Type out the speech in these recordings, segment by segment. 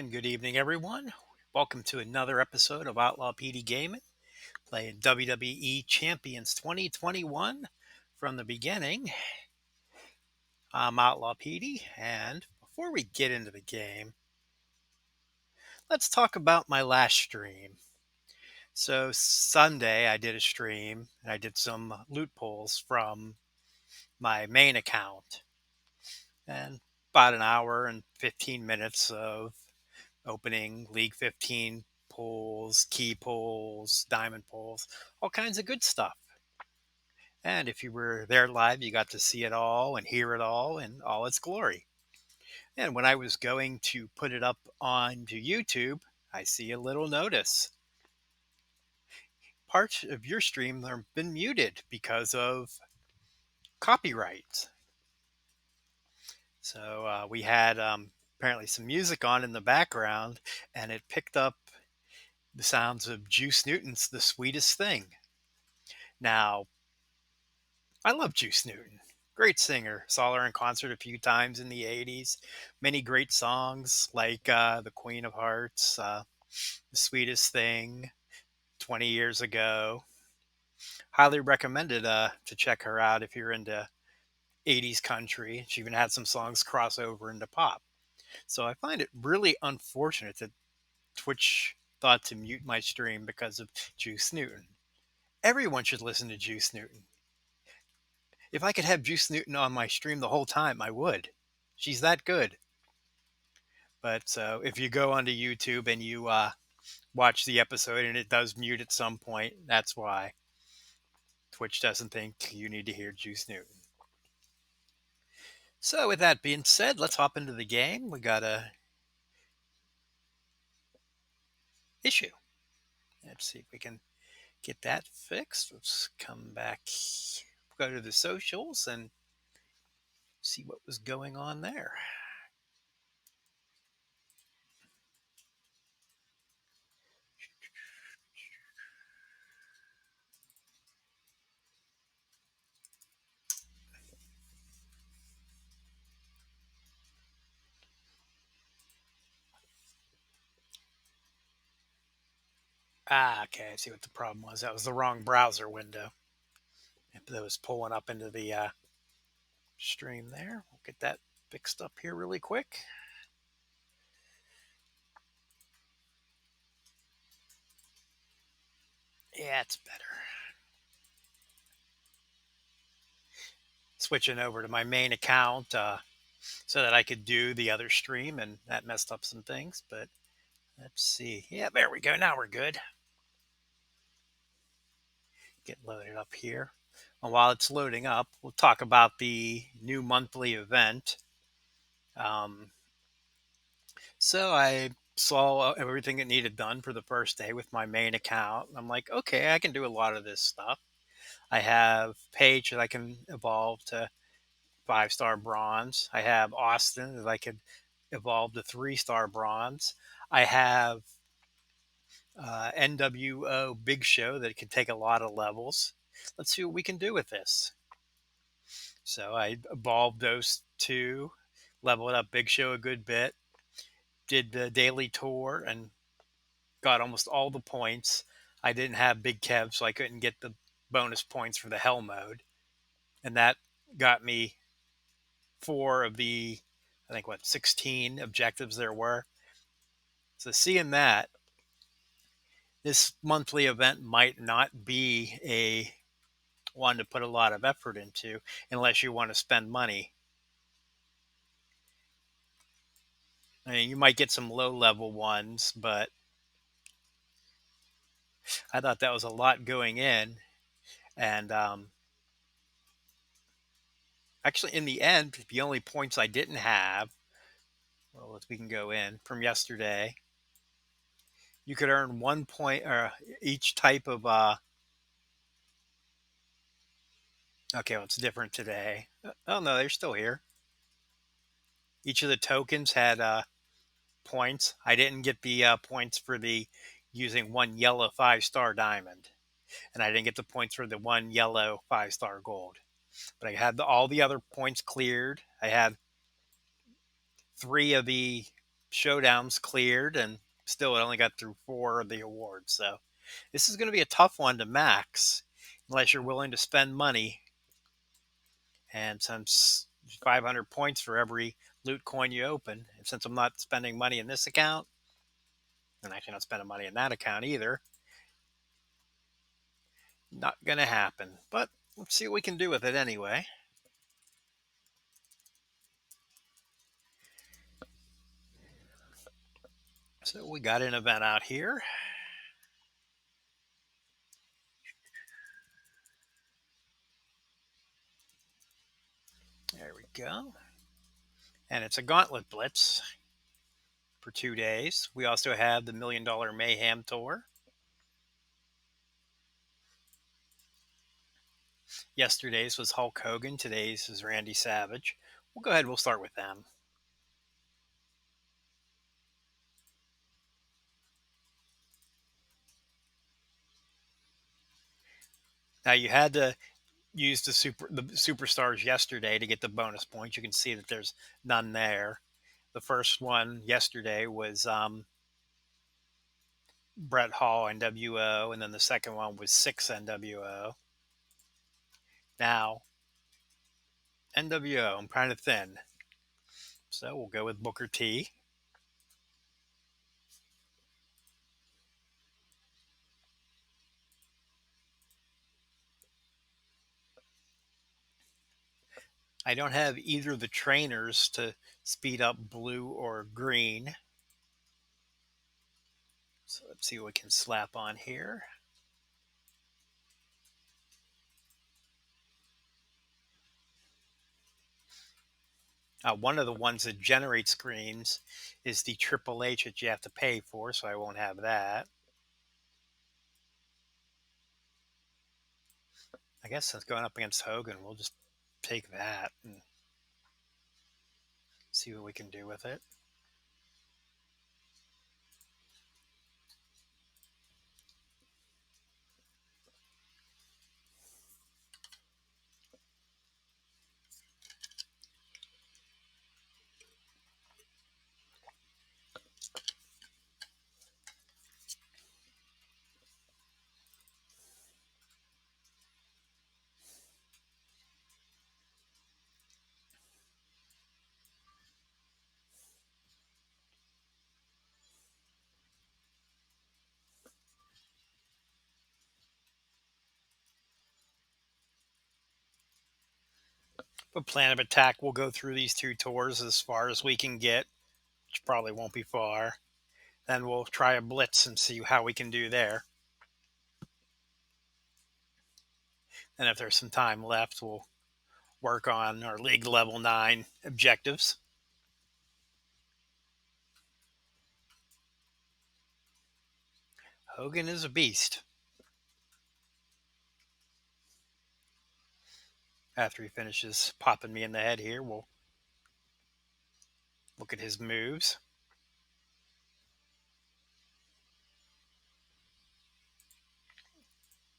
And good evening, everyone. Welcome to another episode of Outlaw PD Gaming, playing WWE Champions 2021 from the beginning. I'm Outlaw PD, and before we get into the game, let's talk about my last stream. So, Sunday, I did a stream, and I did some loot pulls from my main account, and about an hour and 15 minutes of opening League 15 pulls, key pulls, diamond pulls, all kinds of good stuff. And if you were there live, you got to see it all and hear it all in all its glory. And when I was going to put it up onto YouTube, I see a little notice. Parts of your stream have been muted because of copyright. So we had apparently some music on in the background, and it picked up the sounds of Juice Newton's The Sweetest Thing. Now, I love Juice Newton. Great singer. Saw her in concert a few times in the 80s. Many great songs like The Queen of Hearts, The Sweetest Thing, 20 years ago. Highly recommended to check her out if you're into 80s country. She even had some songs cross over into pop. So I find it really unfortunate that Twitch thought to mute my stream because of Juice Newton. Everyone should listen to Juice Newton. If I could have Juice Newton on my stream the whole time, I would. She's that good. But so if you go onto YouTube and you watch the episode and it does mute at some point, that's why Twitch doesn't think you need to hear Juice Newton. So with that being said, let's hop into the game. We got a issue. Let's see if we can get that fixed. Let's come back, go to the socials and see what was going on there. Okay. I see what the problem was. That was the wrong browser window. That was pulling up into the stream there. We'll get that fixed up here really quick. Yeah, it's better. Switching over to my main account so that I could do the other stream, and that messed up some things. But let's see. Yeah, there we go. Now we're good. Get loaded up here. And while it's loading up, we'll talk about the new monthly event. So I saw everything that needed done for the first day with my main account. I'm like, okay, I can do a lot of this stuff. I have Paige that I can evolve to 5-star bronze. I have Austin that I could evolve to 3-star bronze. I have NWO Big Show that can take a lot of levels. Let's see what we can do with this. So I evolved those two, leveled up Big Show a good bit, did the daily tour, and got almost all the points. I didn't have Big Kev, so I couldn't get the bonus points for the Hell mode. And that got me 4 of the, I think, 16 objectives there were. So seeing that, this monthly event might not be a one to put a lot of effort into unless you want to spend money. I mean, you might get some low level ones, but I thought that was a lot going in. And actually, in the end, the only points I didn't have, well, if we can go in from yesterday, you could earn 1 point each type of. Okay, well, it's different today. Oh no, they're still here. Each of the tokens had points. I didn't get the points for the using one yellow 5-star diamond, and I didn't get the points for the one yellow 5-star gold. But I had all the other points cleared. I had 3 of the showdowns cleared, and still it only got through 4 of the awards. So this is going to be a tough one to max unless you're willing to spend money. And since 500 points for every loot coin you open, and since I'm not spending money in this account, and I cannot spend money in that account either, not going to happen. But let's see what we can do with it anyway. So we got an event out here. There we go. And it's a gauntlet blitz for 2 days. We also have the $1,000,000 Mayhem Tour. Yesterday's was Hulk Hogan. Today's is Randy Savage. We'll go ahead. We'll start with them. Now you had to use the superstars yesterday to get the bonus points. You can see that there's none there. The first one yesterday was Bret Hall NWO, and then the second one was 6 NWO. Now NWO, I'm kind of thin, so we'll go with Booker T. I don't have either of the trainers to speed up blue or green. So let's see what we can slap on here. One of the ones that generates screens is the Triple H that you have to pay for, so I won't have that. I guess since going up against Hogan, we'll just take that and see what we can do with it. But plan of attack, we'll go through these 2 tours as far as we can get, which probably won't be far. Then we'll try a blitz and see how we can do there. And if there's some time left, we'll work on our League Level 9 objectives. Hogan is a beast. After he finishes popping me in the head here, we'll look at his moves.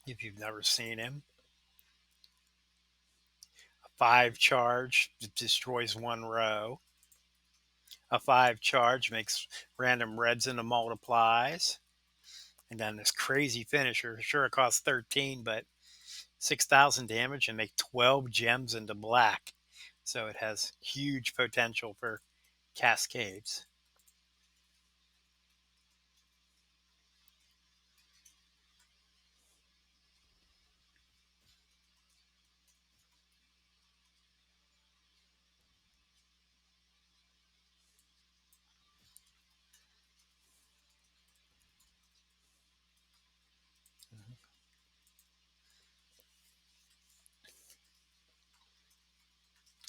If you've never seen him, a 5 charge destroys 1 row. A 5 charge makes random reds into multiplies. And then this crazy finisher, sure it costs 13, but 6,000 damage and make 12 gems into black. So it has huge potential for cascades.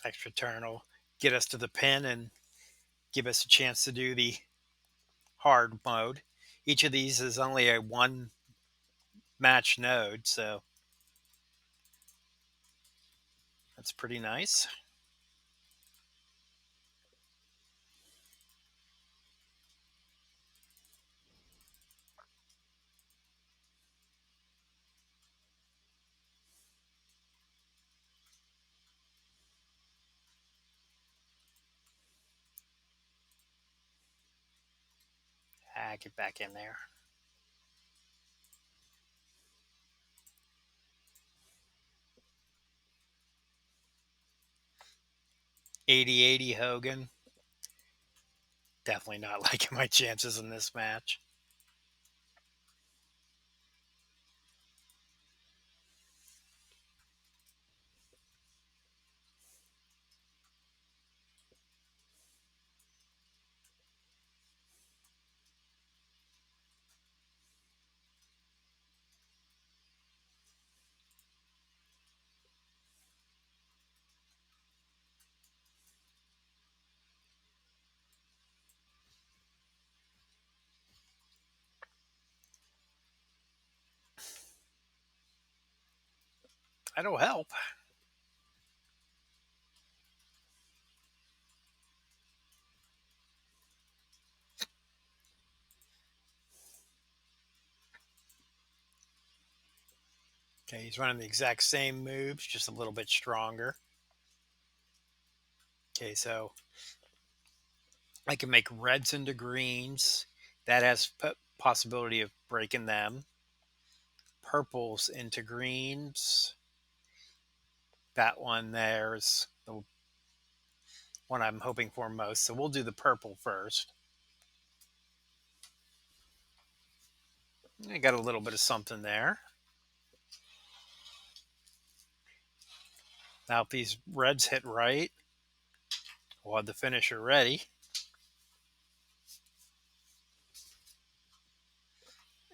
Extra turn will get us to the pin and give us a chance to do the hard mode. Each of these is only a 1 match node, so that's pretty nice. Get back in there. 80-80 Hogan. Definitely not liking my chances in this match. That'll help. Okay, he's running the exact same moves, just a little bit stronger. Okay, so I can make reds into greens. That has possibility of breaking them. Purples into greens. That one there's the one I'm hoping for most. So we'll do the purple first. I got a little bit of something there. Now if these reds hit right, we'll have the finisher ready.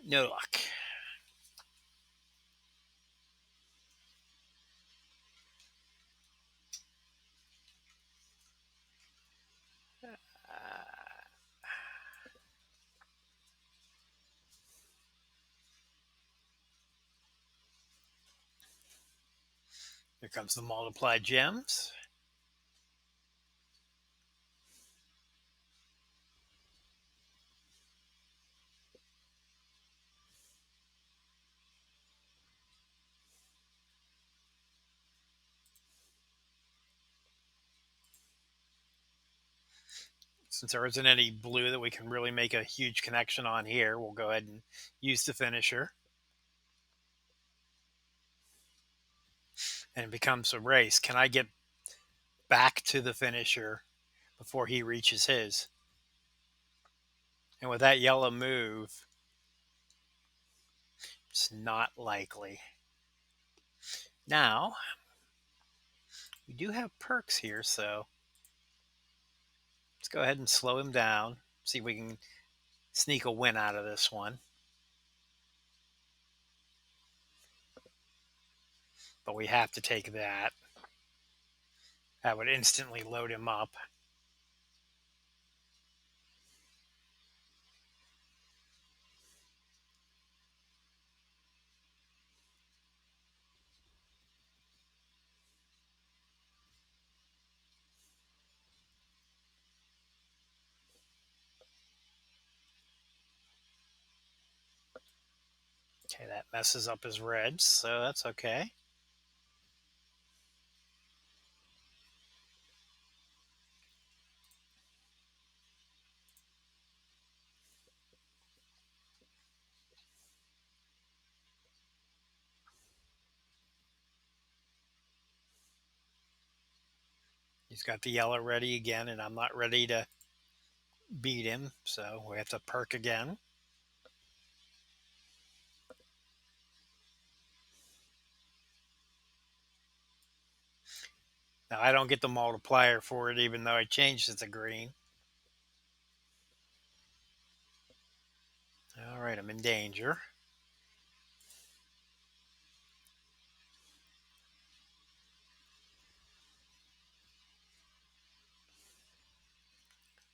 No luck. Here comes the multiplied gems. Since there isn't any blue that we can really make a huge connection on here, we'll go ahead and use the finisher. And it becomes a race. Can I get back to the finisher before he reaches his? And with that yellow move, it's not likely. Now, we do have perks here, so let's go ahead and slow him down. See if we can sneak a win out of this one. But we have to take that. That would instantly load him up. Okay, that messes up his reds, so that's okay. He's got the yellow ready again, and I'm not ready to beat him, so we have to perk again. Now, I don't get the multiplier for it, even though I changed it to green. All right, I'm in danger.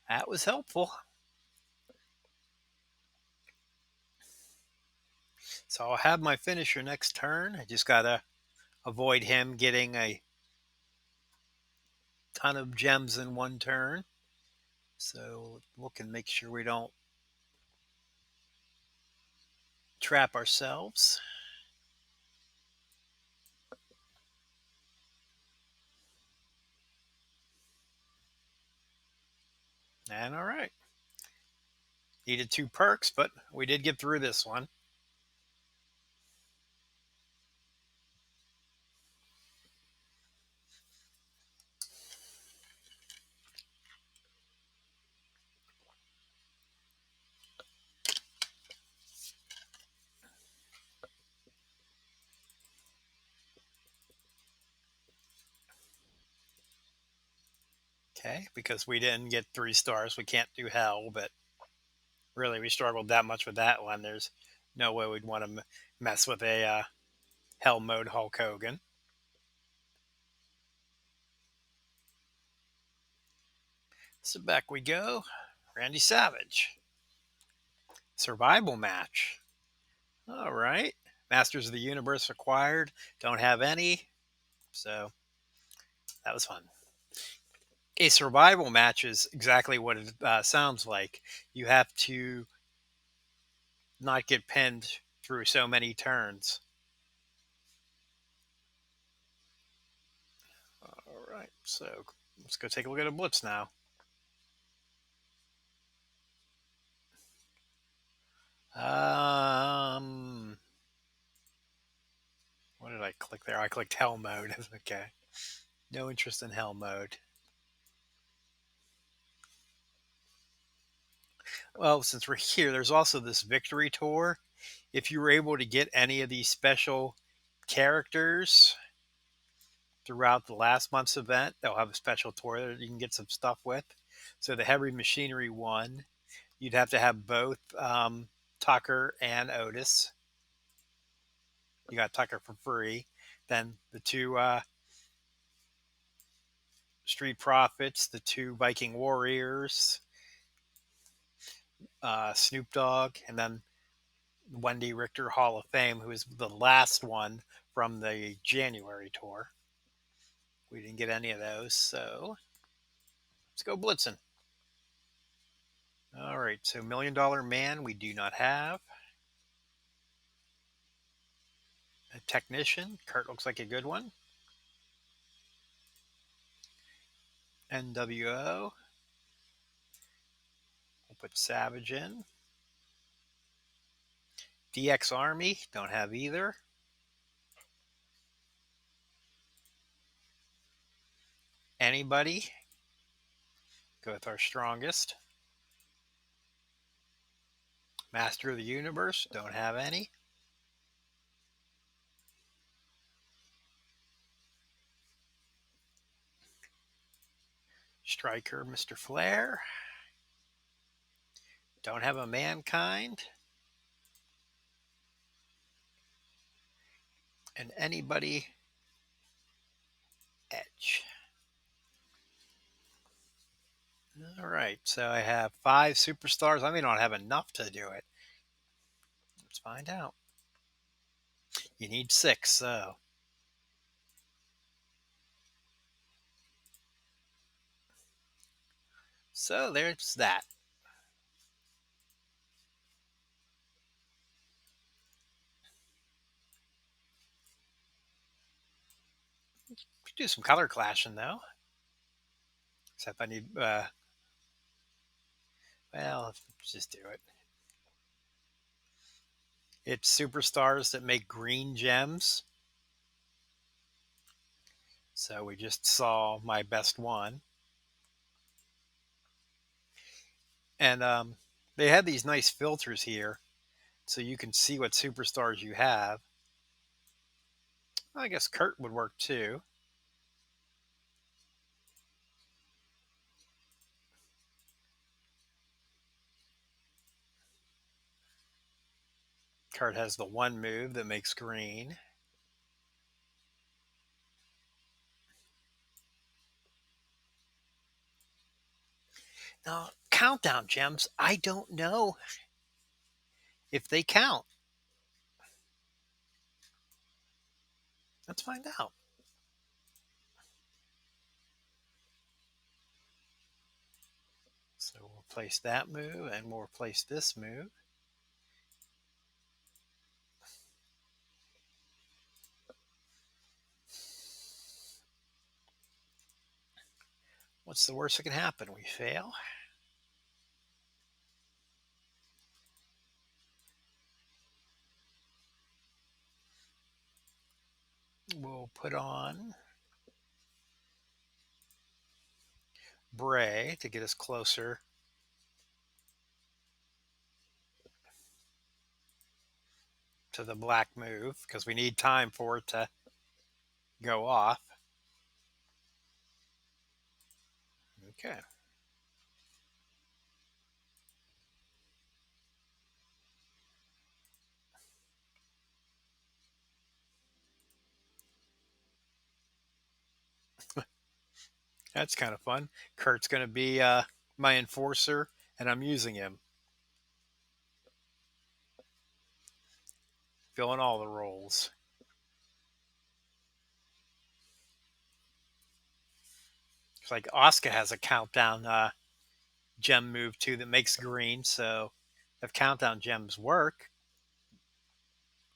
That was helpful. So I'll have my finisher next turn. I just got to avoid him getting a ton of gems in one turn. So look and make sure we don't trap ourselves. And all right. Needed 2 perks, but we did get through this one. Okay, because we didn't get 3 stars, we can't do hell, but really we struggled that much with that one. There's no way we'd want to mess with a hell mode Hulk Hogan. So back we go. Randy Savage. Survival match. All right. Masters of the Universe acquired. Don't have any. So that was fun. A survival match is exactly what it sounds like. You have to not get pinned through so many turns. All right. So let's go take a look at a blitz now. Um, what did I click there? I clicked hell mode. Okay. No interest in hell mode. Well, since we're here, there's also this victory tour. If you were able to get any of these special characters throughout the last month's event, they'll have a special tour that you can get some stuff with. So the heavy machinery one, you'd have to have both Tucker and Otis. You got Tucker for free. Then the two Street Profits, the two Viking Warriors, Snoop Dogg, and then Wendy Richter Hall of Fame, who is the last one from the January tour. We didn't get any of those, so let's go blitzing. All right, so Million Dollar Man we do not have. A Technician, Kurt looks like a good one. NWO, we'll put Savage in. DX Army, don't have either. Anybody, go with our strongest. Master of the Universe, don't have any. Striker, Mr. Flair. Don't have a Mankind. And anybody, Edge. All right, so I have 5 superstars. I may not have enough to do it. Let's find out. You need 6, so there's that. Do some color clashing though. Except I need, well, let's just do it. It's superstars that make green gems. So we just saw my best one. And they had these nice filters here so you can see what superstars you have. I guess Kurt would work too. Kurt has the one move that makes green. Now, countdown gems, I don't know if they count. Let's find out. So we'll replace that move and we'll replace this move. What's the worst that can happen? We fail. We'll put on Bray to get us closer to the black move because we need time for it to go off. Okay. That's kind of fun. Kurt's going to be my enforcer, and I'm using him, filling all the roles. It's like Asuka has a countdown gem move too that makes green, so if countdown gems work,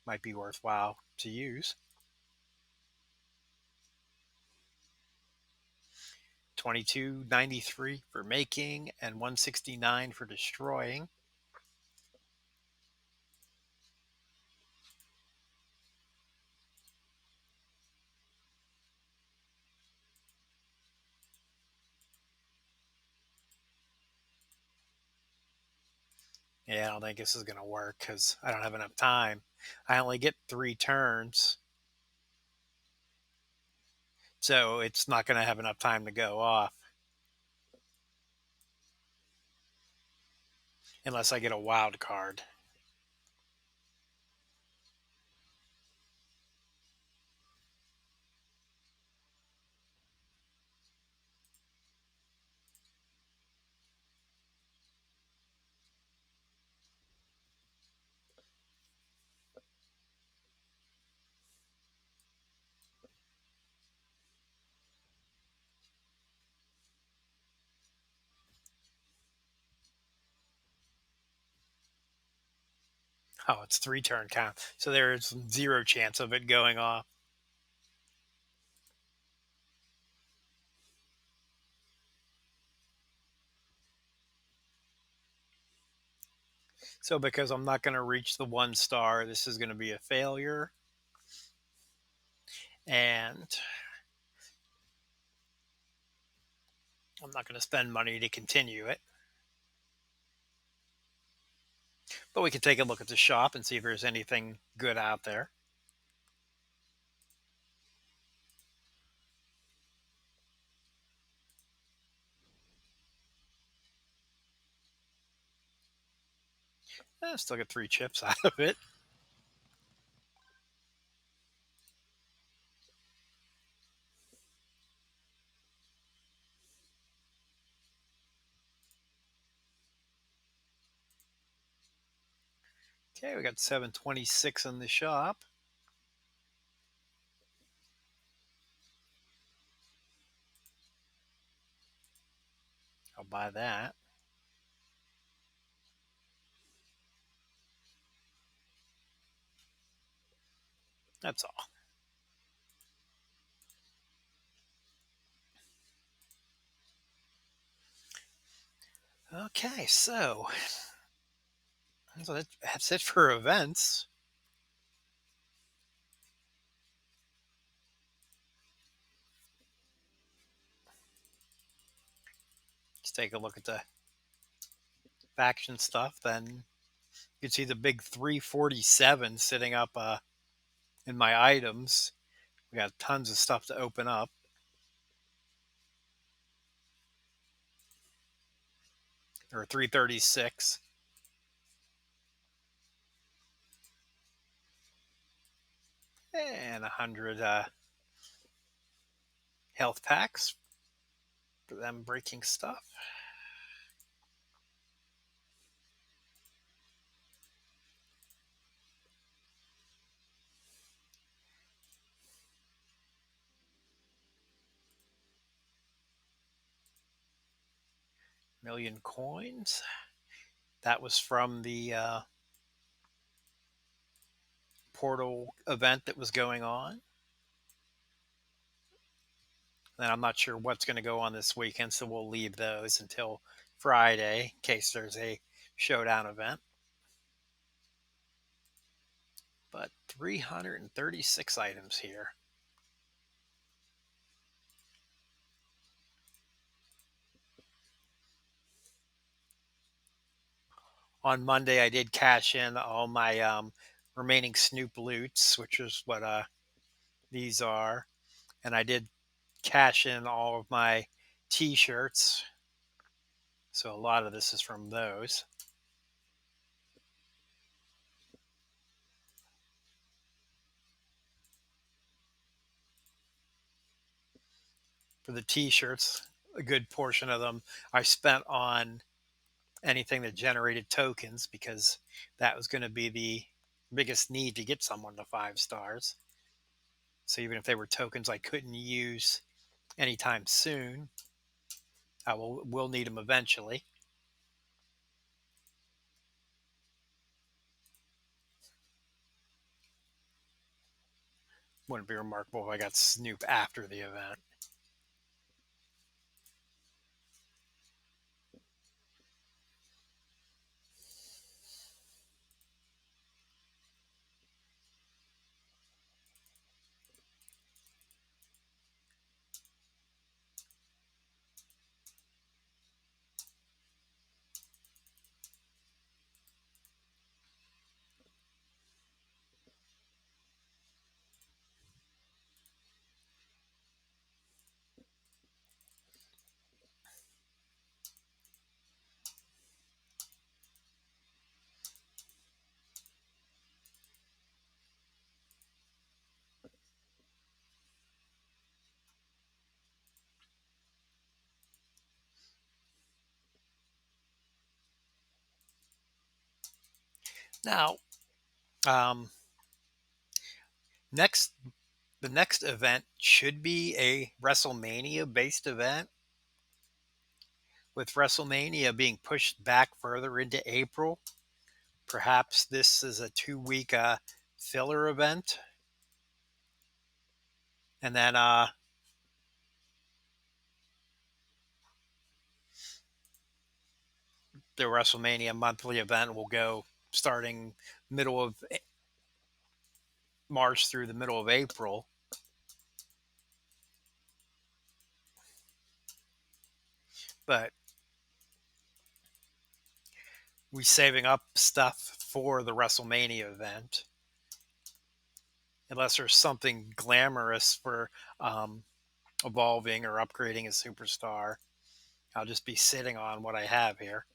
might be worthwhile to use. 2293 for making and 169 for destroying. Yeah, I don't think this is going to work because I don't have enough time. I only get 3 turns, so it's not going to have enough time to go off unless I get a wild card. Oh, it's 3 turn count, so there's 0 chance of it going off. So because I'm not going to reach the 1 star, this is going to be a failure. And I'm not going to spend money to continue it. But we can take a look at the shop and see if there's anything good out there. Still get 3 chips out of it. Okay, we got 726 in the shop. I'll buy that. That's all. Okay, so that's it for events. Let's take a look at the faction stuff. Then you can see the big 347 sitting up in my items. We got tons of stuff to open up. Or 336. And 100 health packs for them breaking stuff. Million coins. That was from the portal event that was going on. And I'm not sure what's going to go on this weekend, so we'll leave those until Friday in case there's a showdown event. But 336 items here. on Monday, I did cash in all my remaining Snoop loots, which is what these are. And I did cash in all of my t shirts. So a lot of this is from those. For the t shirts, a good portion of them I spent on anything that generated tokens because that was going to be the biggest need to get someone to 5 stars. So even if they were tokens I couldn't use anytime soon, I will need them eventually. Wouldn't be remarkable if I got Snoop after the event. Now, um, next the next event should be a WrestleMania based event, with WrestleMania being pushed back further into April. Perhaps this is a 2 week filler event, and then the WrestleMania monthly event will go starting middle of March through the middle of April. But we saving up stuff for the WrestleMania event, unless there's something glamorous for evolving or upgrading a superstar. I'll just be sitting on what I have here.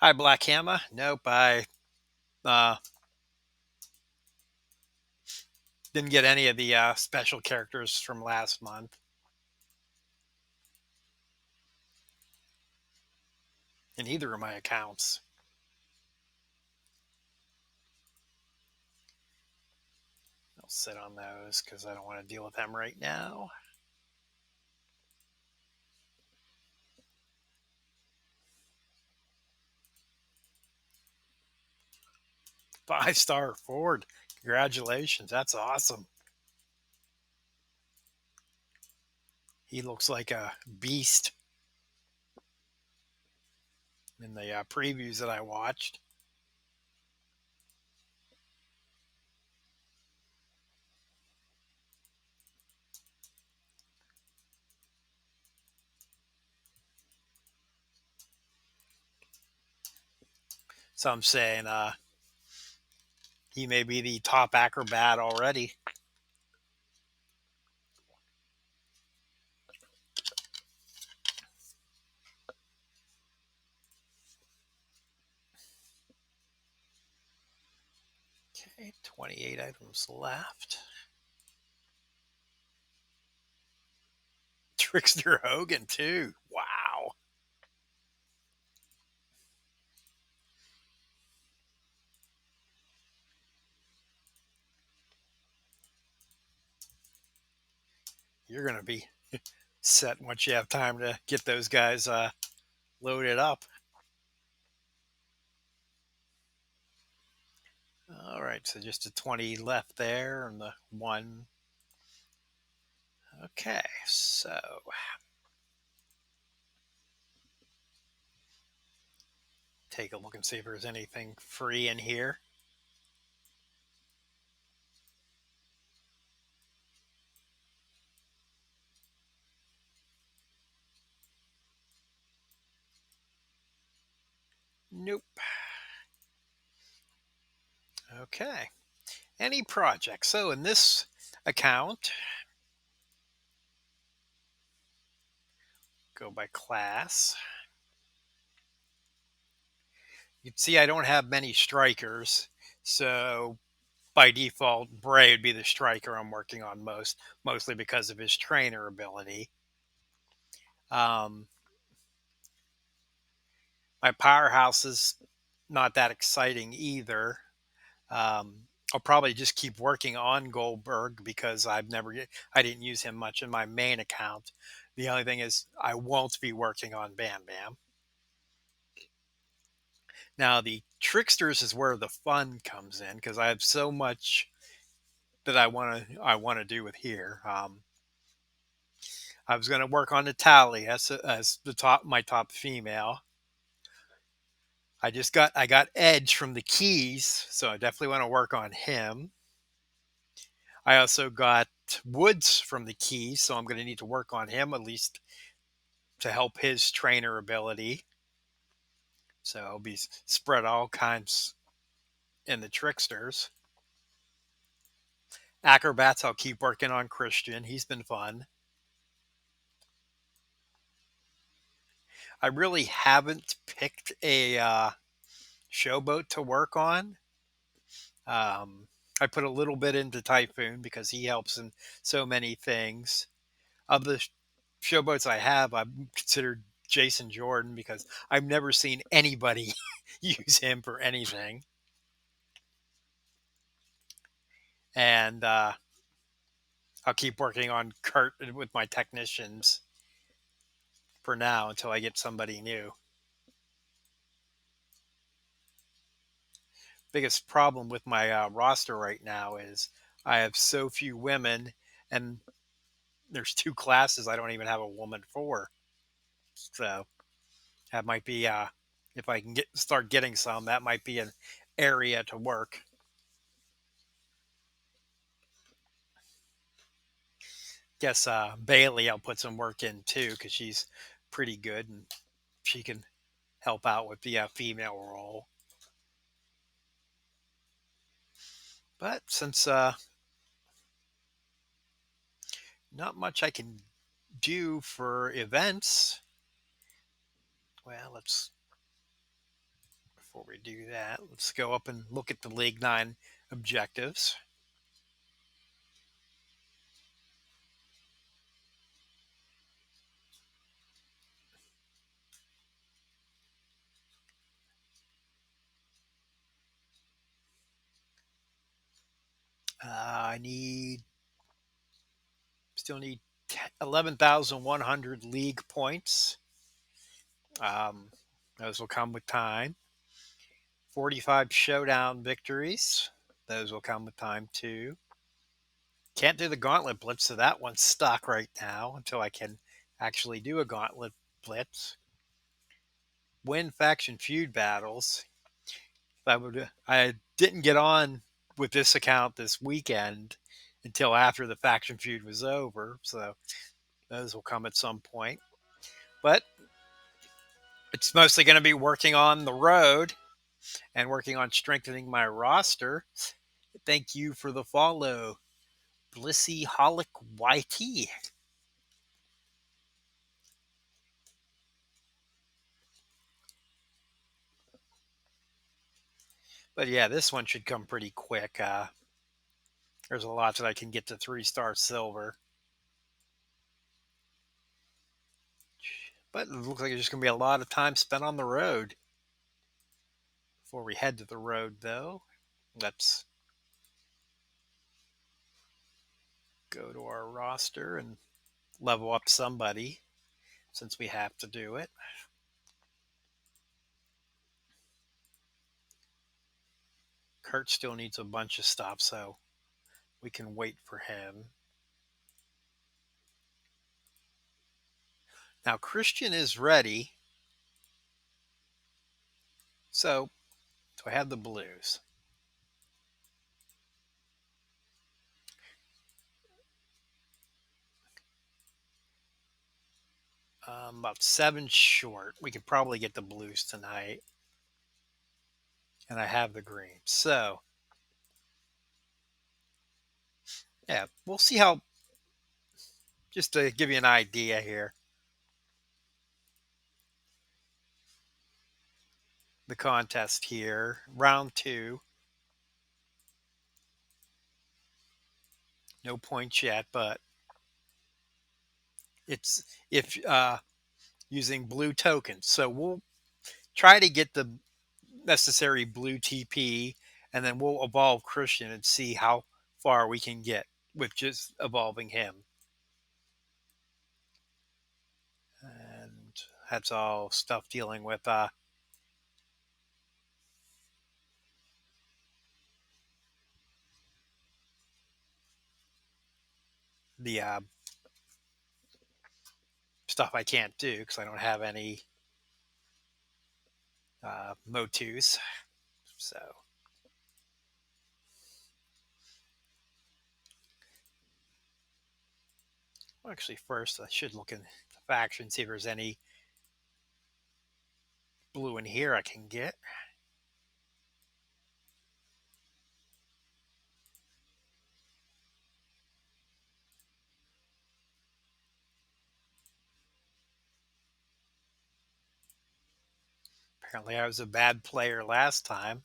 Hi, Black Hammer. Nope, I uh, didn't get any of the special characters from last month in either of my accounts. I'll sit on those because I don't want to deal with them right now. 5 star Ford. Congratulations. That's awesome. He looks like a beast in the previews that I watched. So I'm saying he may be the top acrobat already. Okay, 28 items left. Trickster Hogan, too. Wow. You're going to be set once you have time to get those guys loaded up. All right, so just a 20 left there and the one. Okay, so take a look and see if there's anything free in here. Nope. Okay. Any project. So in this account, go by class. You can see I don't have many strikers. So by default, Bray would be the striker I'm working on mostly because of his trainer ability. Um, my powerhouse is not that exciting either. I'll probably just keep working on Goldberg because I didn't use him much in my main account. The only thing is I won't be working on Bam Bam. Now the tricksters is where the fun comes in because I have so much that I want to do with here. I was going to work on Natalia as the top my top female. I got Edge from the Keys, so I definitely want to work on him. I also got Woods from the Keys, so I'm going to need to work on him at least to help his trainer ability. So I'll be spread all kinds in the tricksters. Acrobats, I'll keep working on Christian. He's been fun. I really haven't picked a showboat to work on. Um, I put a little bit into Typhoon because he helps in so many things. Of the showboats I have, I've considered Jason Jordan because I've never seen anybody use him for anything. And I'll keep working on Kurt with my technicians for now until I get somebody new. Biggest problem with my roster right now is I have so few women, and there's two classes I don't even have a woman for. So that might be if I can start getting some, that might be an area to work. Guess Bailey, I'll put some work in too because she's pretty good and she can help out with the female role. But since not much I can do for events, well, let's before we do that, let's go up and look at the League Nine objectives. I need still need 11,100 league points. Um, those will come with time. 45 showdown victories. Those will come with time too. Can't do the gauntlet blitz, so that one's stuck right now until I can actually do a gauntlet blitz. Win faction feud battles. I didn't get on with this account this weekend until after the faction feud was over, so those will come at some point. But it's mostly going to be working on the road and working on strengthening my roster. Thank you for the follow, Blissy Holic YT. But yeah, this one should come pretty quick. There's a lot that I can get to 3-star silver. But it looks like there's just going to be a lot of time spent on the road. Before we head to the road, though, let's go to our roster and level up somebody since we have to do it. Kurt still needs a bunch of stuff, so we can wait for him. Now, Christian is ready. So I have the blues. About 7 short. We could probably get the blues tonight. and I have the green. So yeah, we'll see how. Just to give you an idea here, the contest here, round two, no points yet, but it's if using blue tokens. So we'll try to get the necessary blue TP, and then we'll evolve Christian and see how far we can get with just evolving him. And that's all stuff dealing with the stuff I can't do because I don't have any Motus. So well, actually, first I should look in the faction, see if there's any blue in here I can get. Apparently, I was a bad player last time.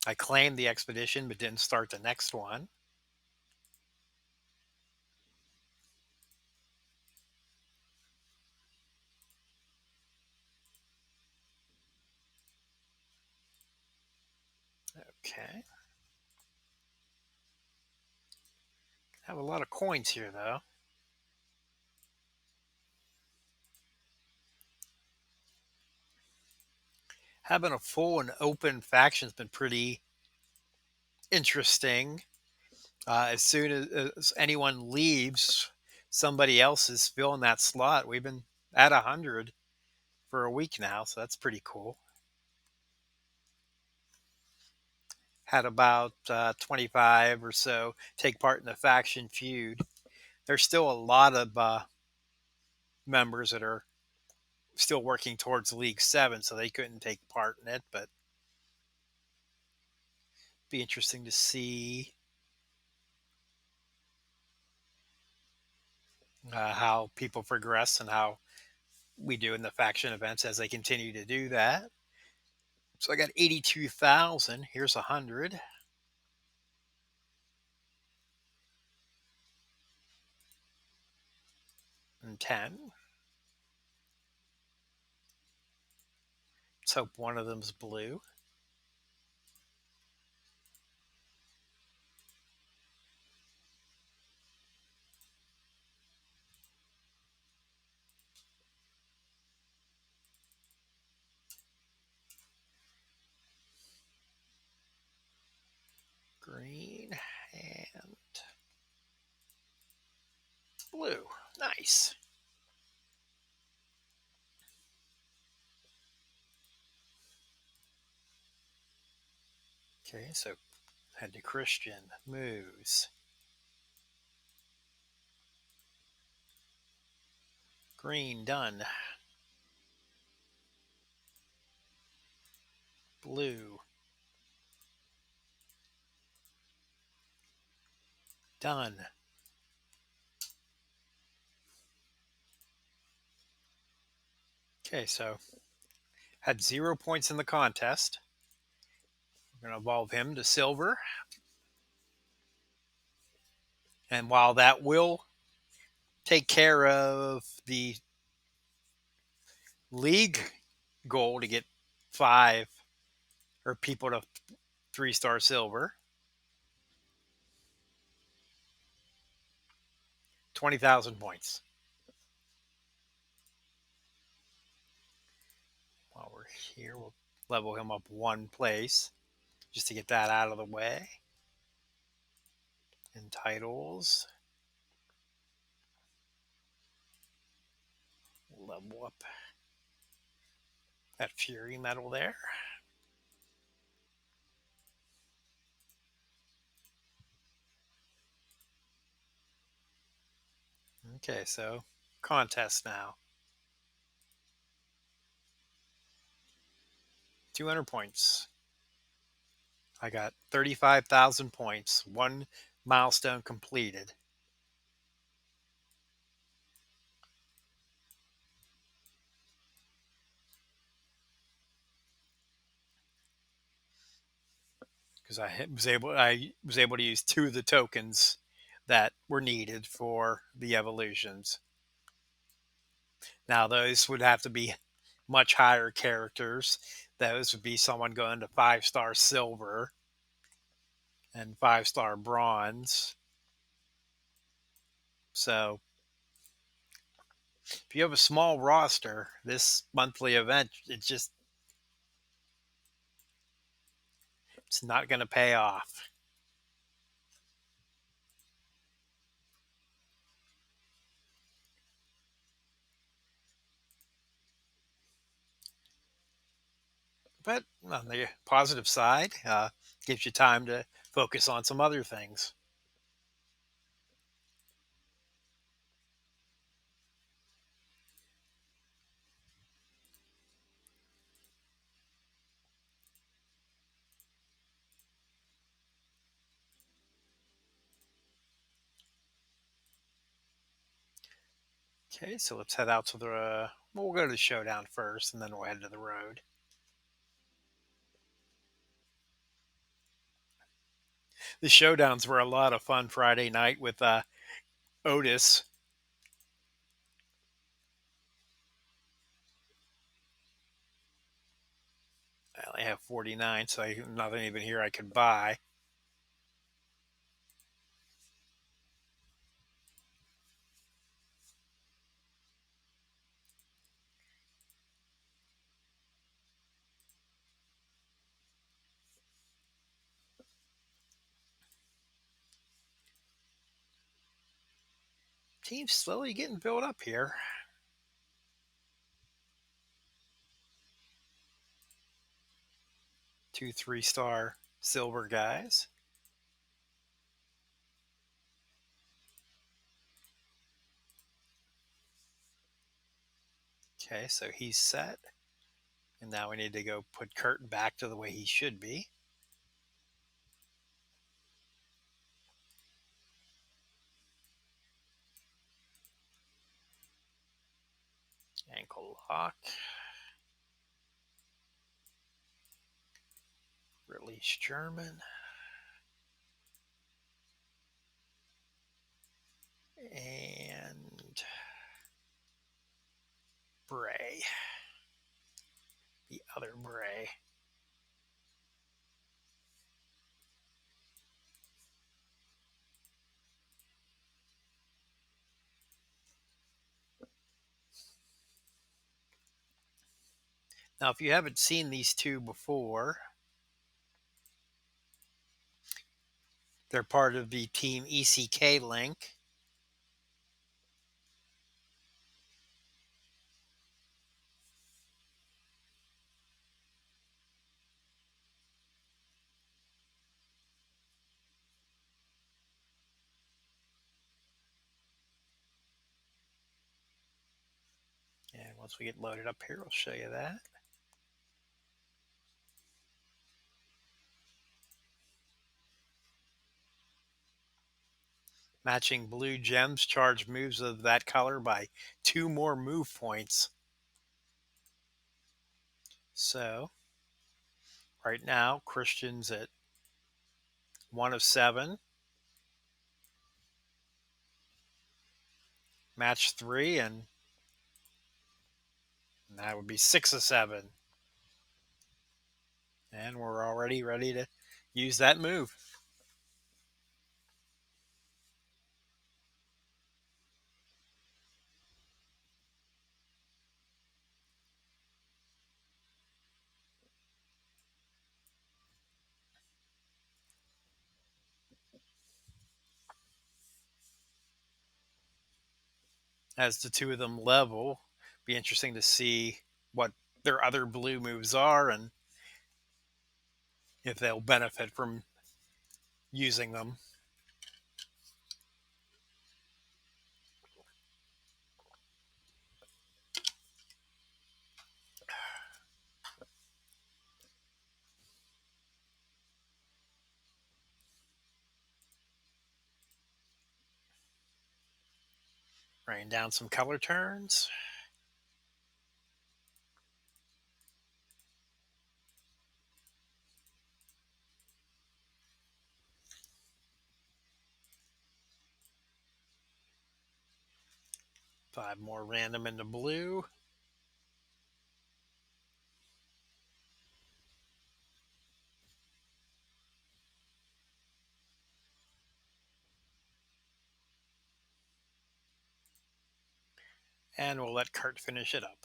I claimed the expedition but didn't start the next one. Okay. Have a lot of coins here, though. Having a full and open faction has been pretty interesting. As soon as anyone leaves, somebody else is filling that slot. We've been at 100 for a week now, so that's pretty cool. Had about 25 or so take part in the faction feud. There's still a lot of members that are still working towards League 7, so they couldn't take part in it, but be interesting to see how people progress and how we do in the faction events as they continue to do that. So I got 82,000. Here's 100. And 10. Let's hope one of them's blue. Green and blue. Nice. Okay, so head to Christian. Moves. Green, done. Blue. Done. Okay, so had 0 points in the contest. We're going to evolve him to silver. And while that will take care of the league goal to get 5 or people to 3-star silver, 20,000 points. While we're here, we'll level him up 1 place just to get that out of the way. In titles, level up that Fury medal there. Okay, so contest now. 200 points. I got 35,000 points. One milestone completed. Because I was able to use two of the tokens that were needed for the evolutions. Now those would have to be much higher characters. Those would be someone going to 5-star silver and 5-star bronze. So if you have a small roster, this monthly event it's not going to pay off. But on the positive side, gives you time to focus on some other things. Okay, so let's head out to the. Well, we'll go to the showdown first, and then we'll head to the road. The showdowns were a lot of fun Friday night with Otis. I only have 49, so nothing even here I could buy. Team's slowly getting built up here. Two 3-star silver guys. Okay, so he's set. And now we need to go put Kurt back to the way he should be. Ankle lock. Release German. And Bray. The other Bray. Now, if you haven't seen these two before, they're part of the Team ECK link. And once we get loaded up here, I'll show you that. Matching blue gems charge moves of that color by 2 more move points. So, right now, Christian's at 1 of 7. Match 3, and that would be 6 of 7. And we're already ready to use that move. As the two of them level, be interesting to see what their other blue moves are and if they'll benefit from using them. Rain down some color turns. Five more random into blue. And we'll let Kurt finish it up.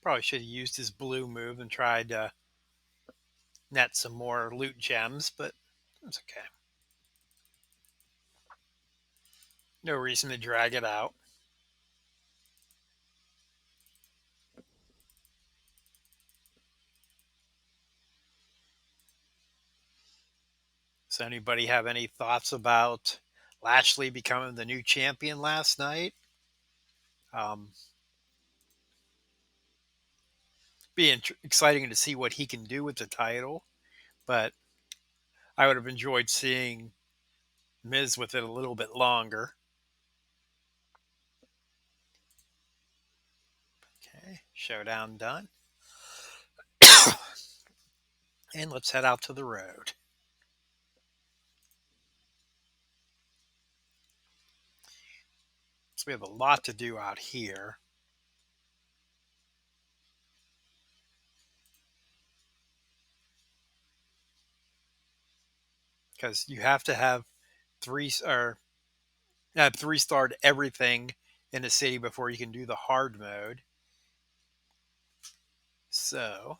Probably should have used his blue move and tried to net some more loot gems, but it's okay. No reason to drag it out. Does anybody have any thoughts about Lashley becoming the new champion last night? Um, Being exciting to see what he can do with the title, but I would have enjoyed seeing Miz with it a little bit longer. Okay, showdown done. And let's head out to the road. So we have a lot to do out here. Because you have to have three-starred everything in the city before you can do the hard mode. So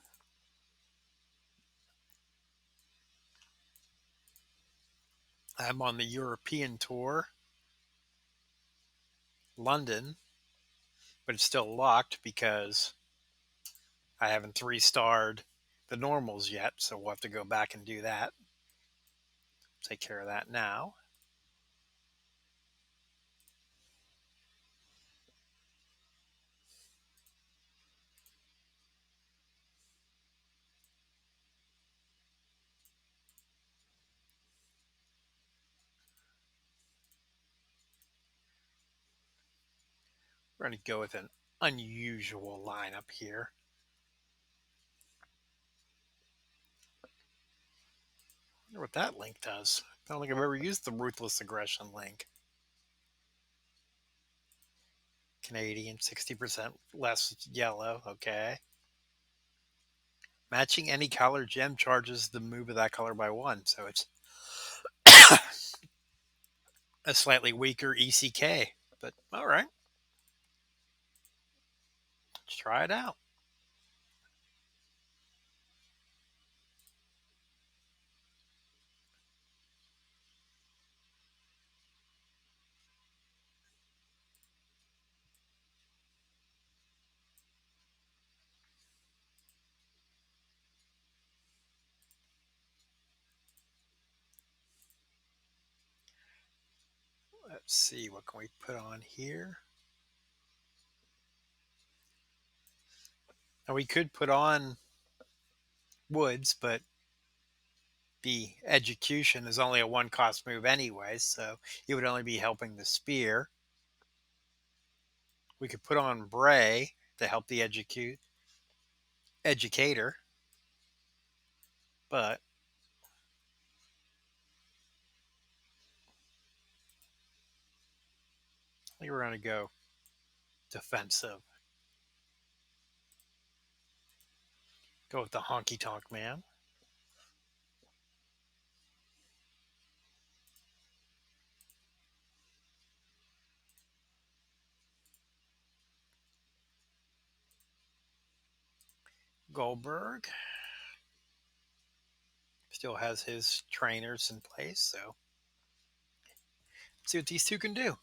I'm on the European tour, London, but it's still locked because I haven't three-starred the normals yet. So we'll have to go back and do that. Take care of that now. We're going to go with an unusual lineup here. I wonder what that link does. I don't think I've ever used the Ruthless Aggression link. Canadian, 60% less yellow. Okay. Matching any color gem charges the move of that color by one. So it's a slightly weaker ECK. But all right. Let's try it out. Let's see. What can we put on here? Now we could put on Woods, but the execution is only a one cost move anyway, so it would only be helping the spear. We could put on Bray to help the educator, but I think we're going to go defensive. Go with the honky tonk man. Goldberg still has his trainers in place, so let's see what these two can do.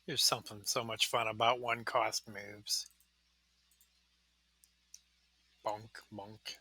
There's something so much fun about one cost moves. Bonk, bonk.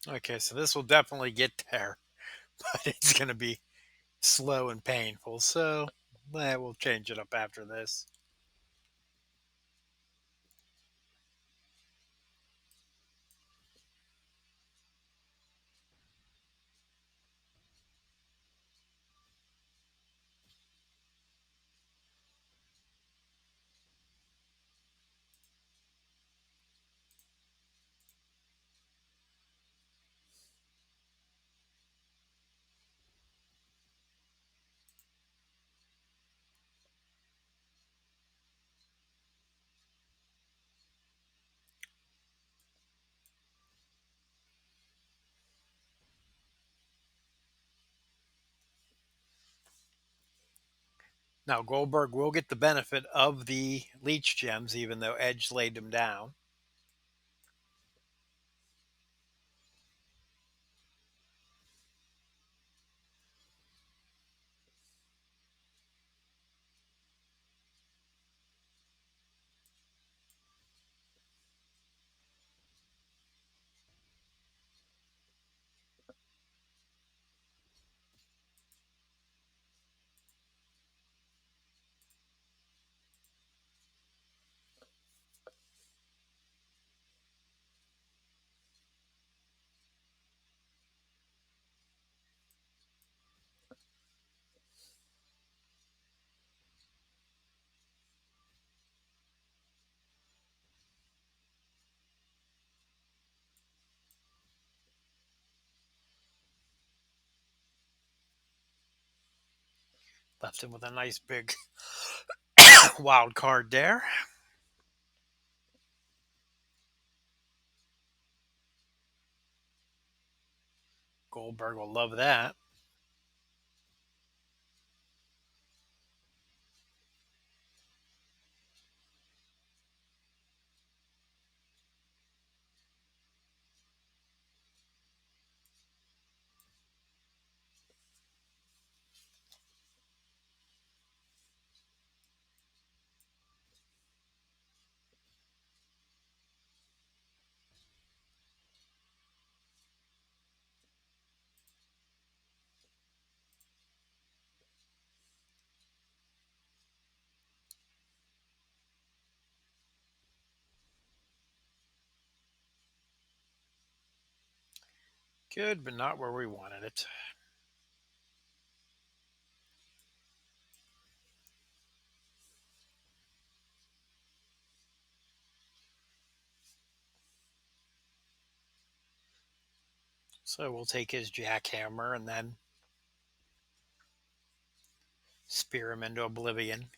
Okay, so this will definitely get there, but it's going to be slow and painful. So we'll change it up after this. Now, Goldberg will get the benefit of the leech gems, even though Edge laid them down. Left him with a nice big wild card there. Goldberg will love that. Good, but not where we wanted it. So we'll take his jackhammer and then spear him into oblivion.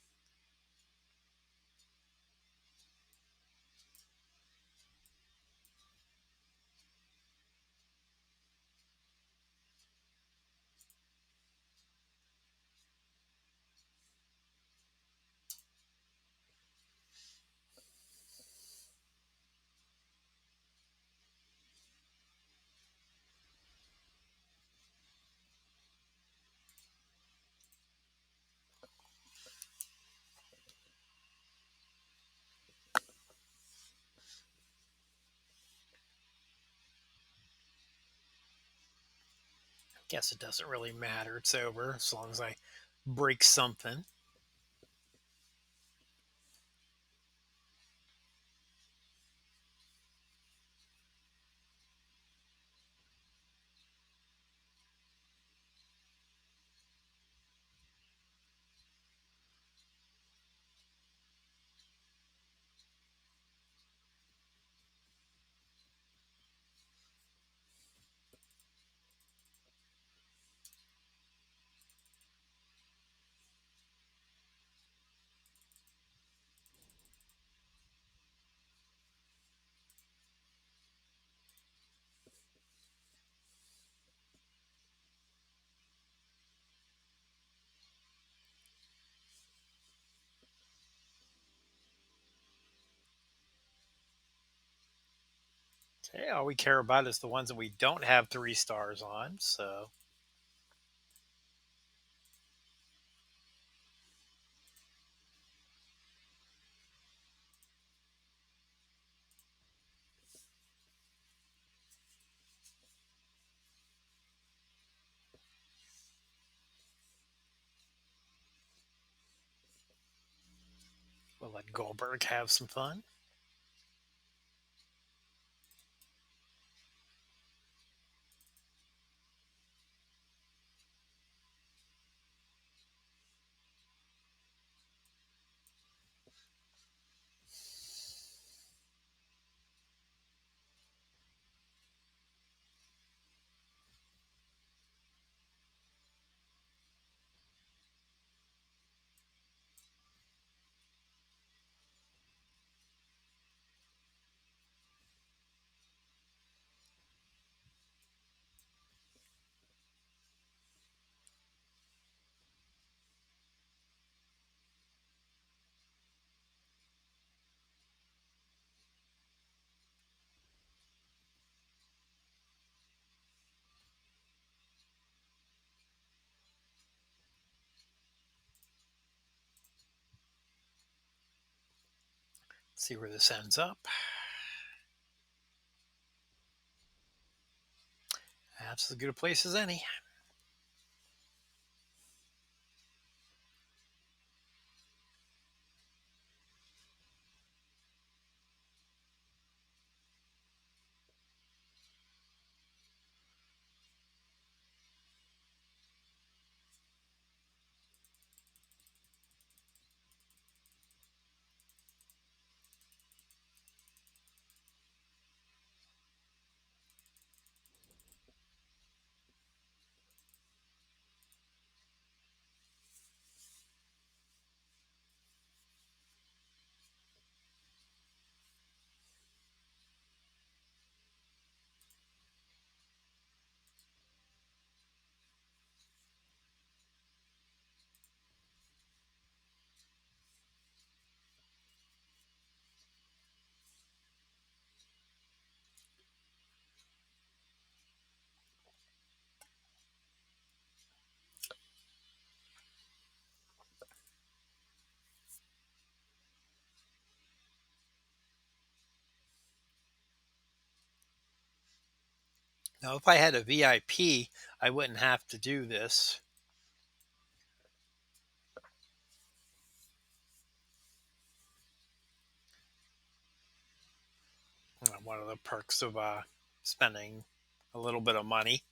Guess it doesn't really matter. It's over as long as I break something. Okay, all we care about is the ones that we don't have 3 stars on. So, we'll let Goldberg have some fun. See where this ends up. That's as good a place as any. Now, if I had a VIP, I wouldn't have to do this. One of the perks of spending a little bit of money.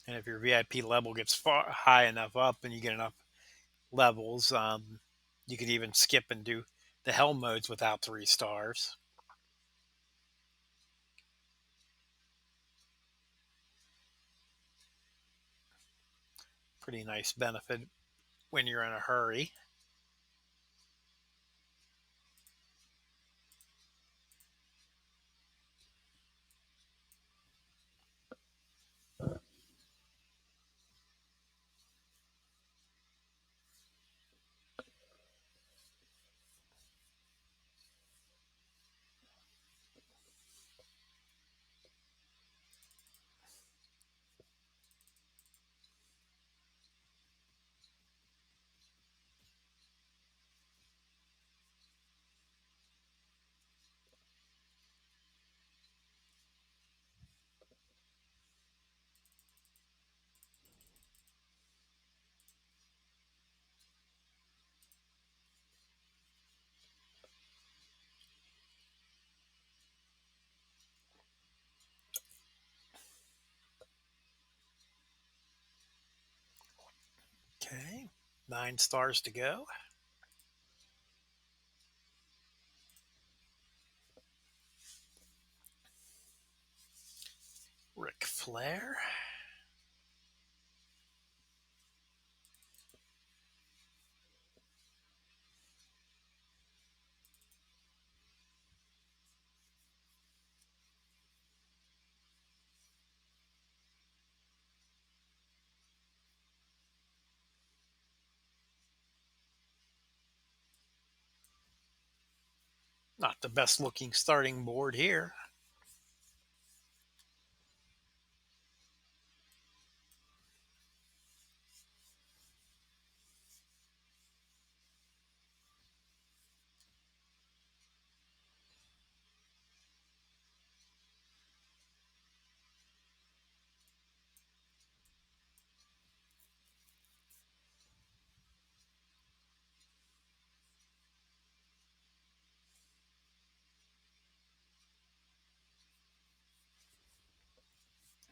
And if your VIP level gets far high enough up and you get enough levels, you could even skip and do the hell modes without 3 stars. Pretty nice benefit when you're in a hurry. Okay, 9 stars to go. Ric Flair. Not the best looking starting board here.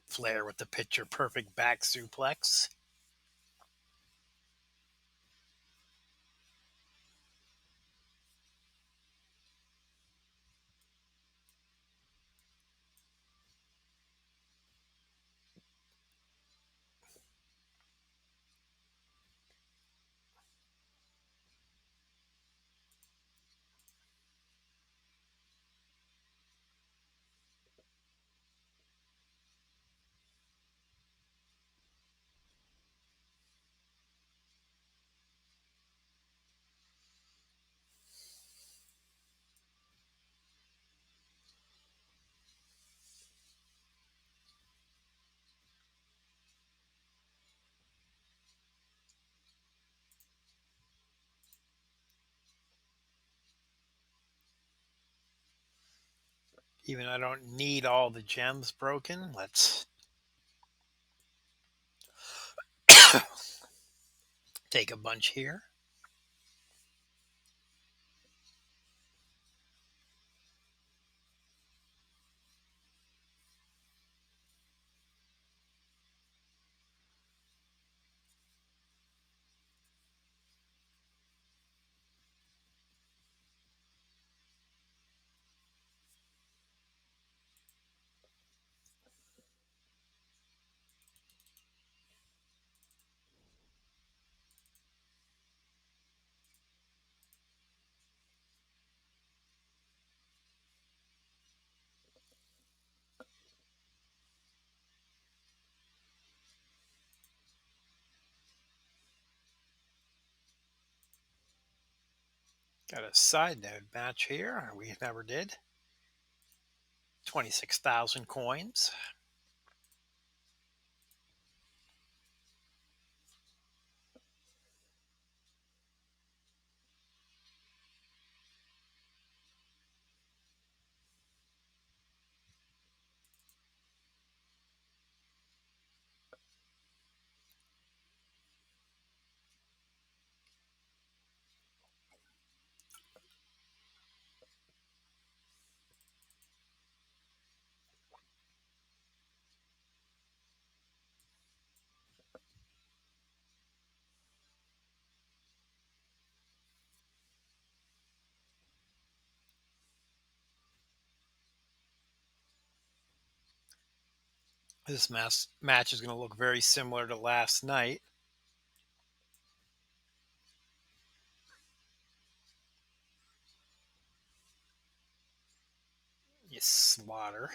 Flair with the picture perfect back suplex. Even I don't need all the gems broken. Let's take a bunch here. Got a side note match here. We never did. 26,000 coins. This match is going to look very similar to last night. You slaughter.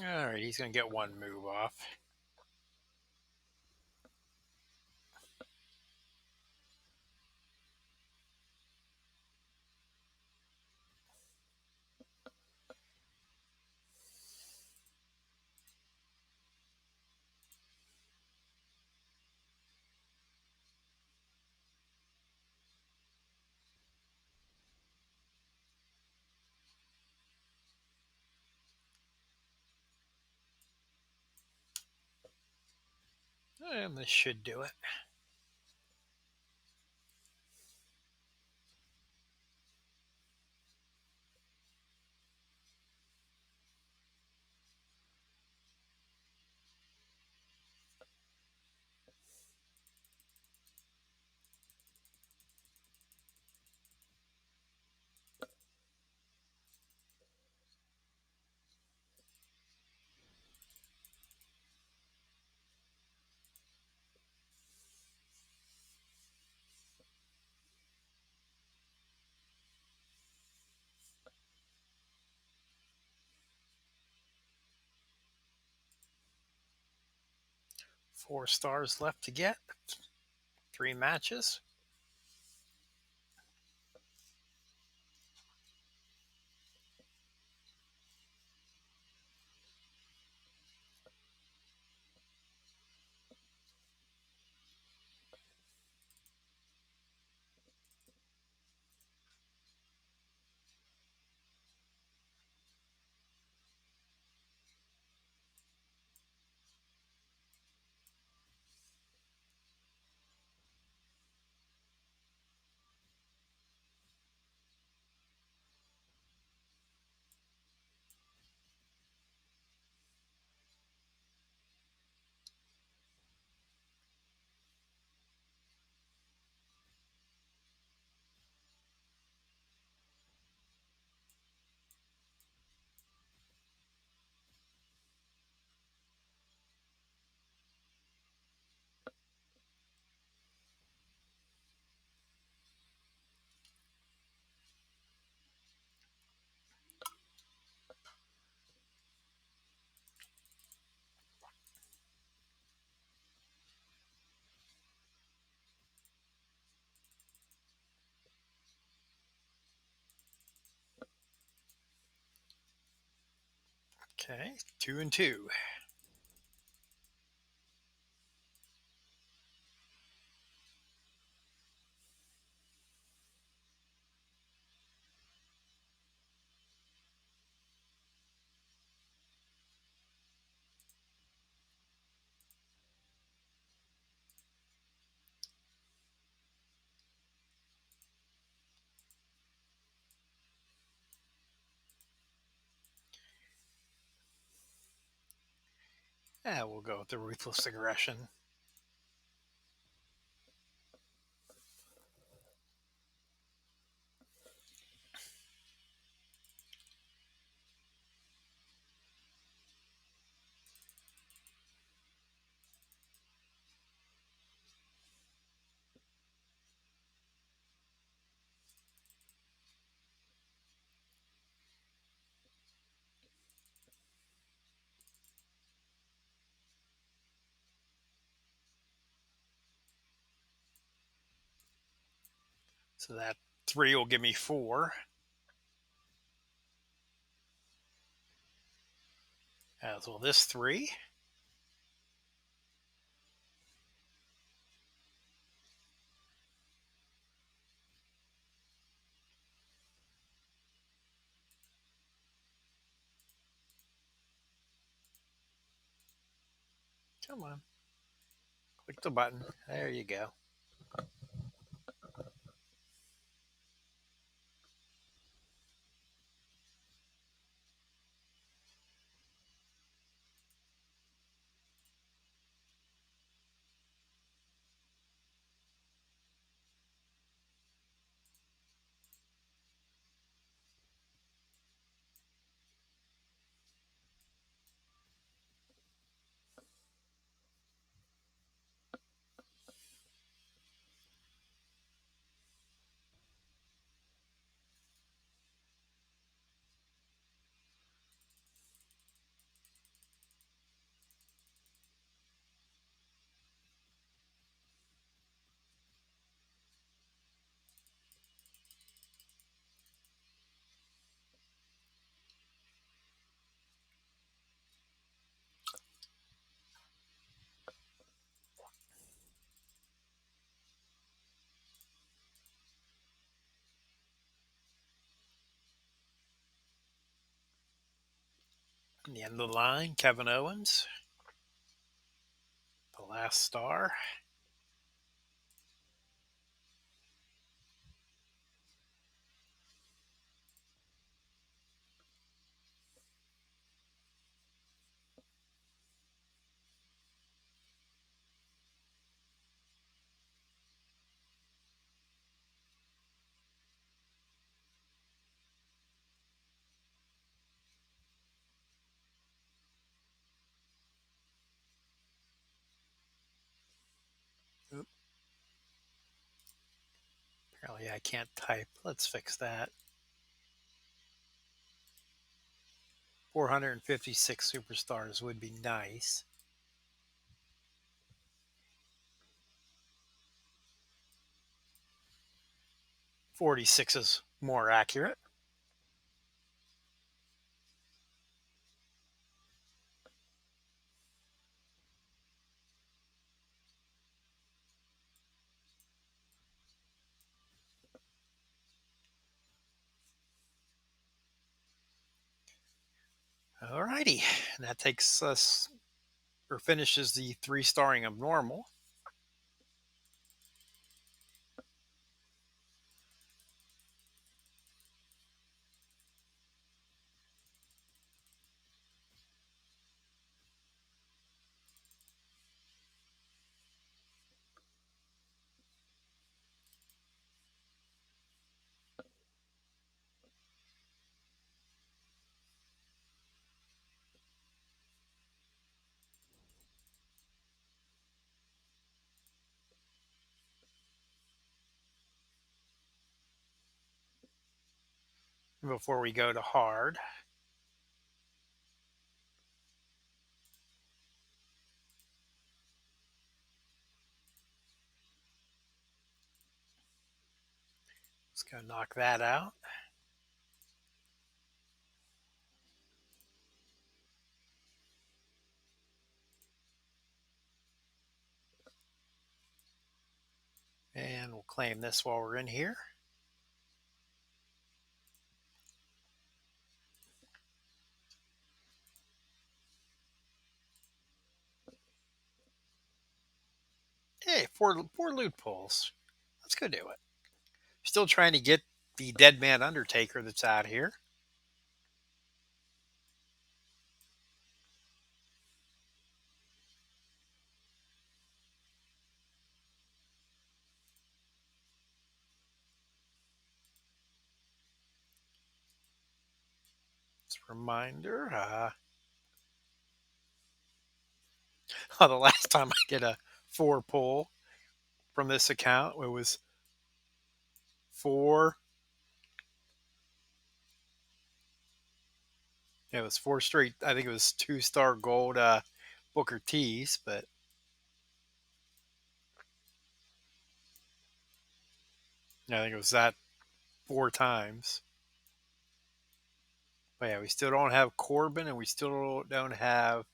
All right, he's going to get one move off. And this should do it. 4 stars left to get. 3 matches. Okay, 2 and 2. Yeah, we'll go with the ruthless aggression. So that 3 will give me 4. As will this 3. Come on. Click the button. There you go. And the end of the line, Kevin Owens, the last star. Oop, apparently I can't type. Let's fix that. 456 superstars would be nice. 46 is more accurate. Alrighty, and that takes us or finishes the three starring of normal. Before we go to hard, let's go knock that out. And we'll claim this while we're in here. Hey, four loot pulls. Let's go do it. Still trying to get the Dead Man Undertaker that's out here. It's a reminder. The last time I did a four pull from this account, it was four. It was four straight. I think it was 2-star gold Booker T's, but I think it was that four times. But yeah, we still don't have Corbin, and we still don't have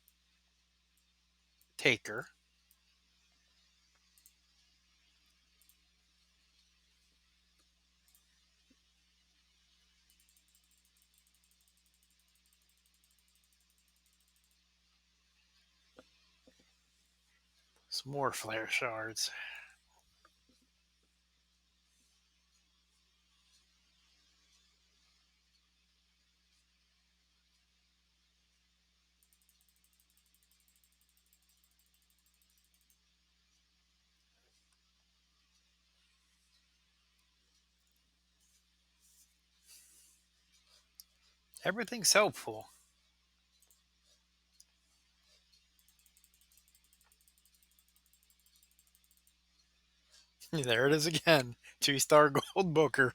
Taker. Some more flare shards. Everything's helpful. There it is again. 2-star gold Booker.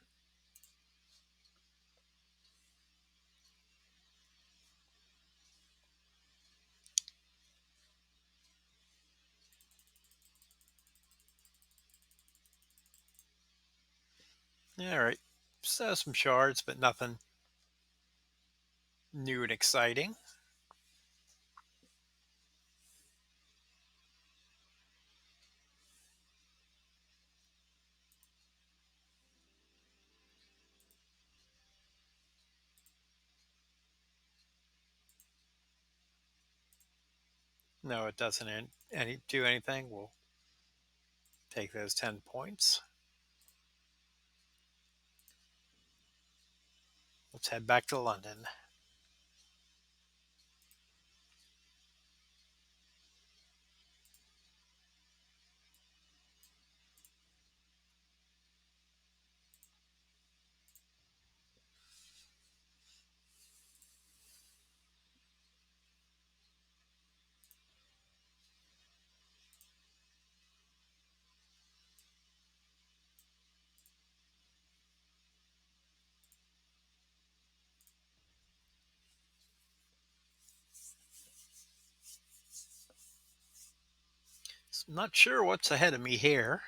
All right. So some shards, but nothing new and exciting. No, it doesn't do anything. We'll take those 10 points. Let's head back to London. So I'm not sure what's ahead of me here.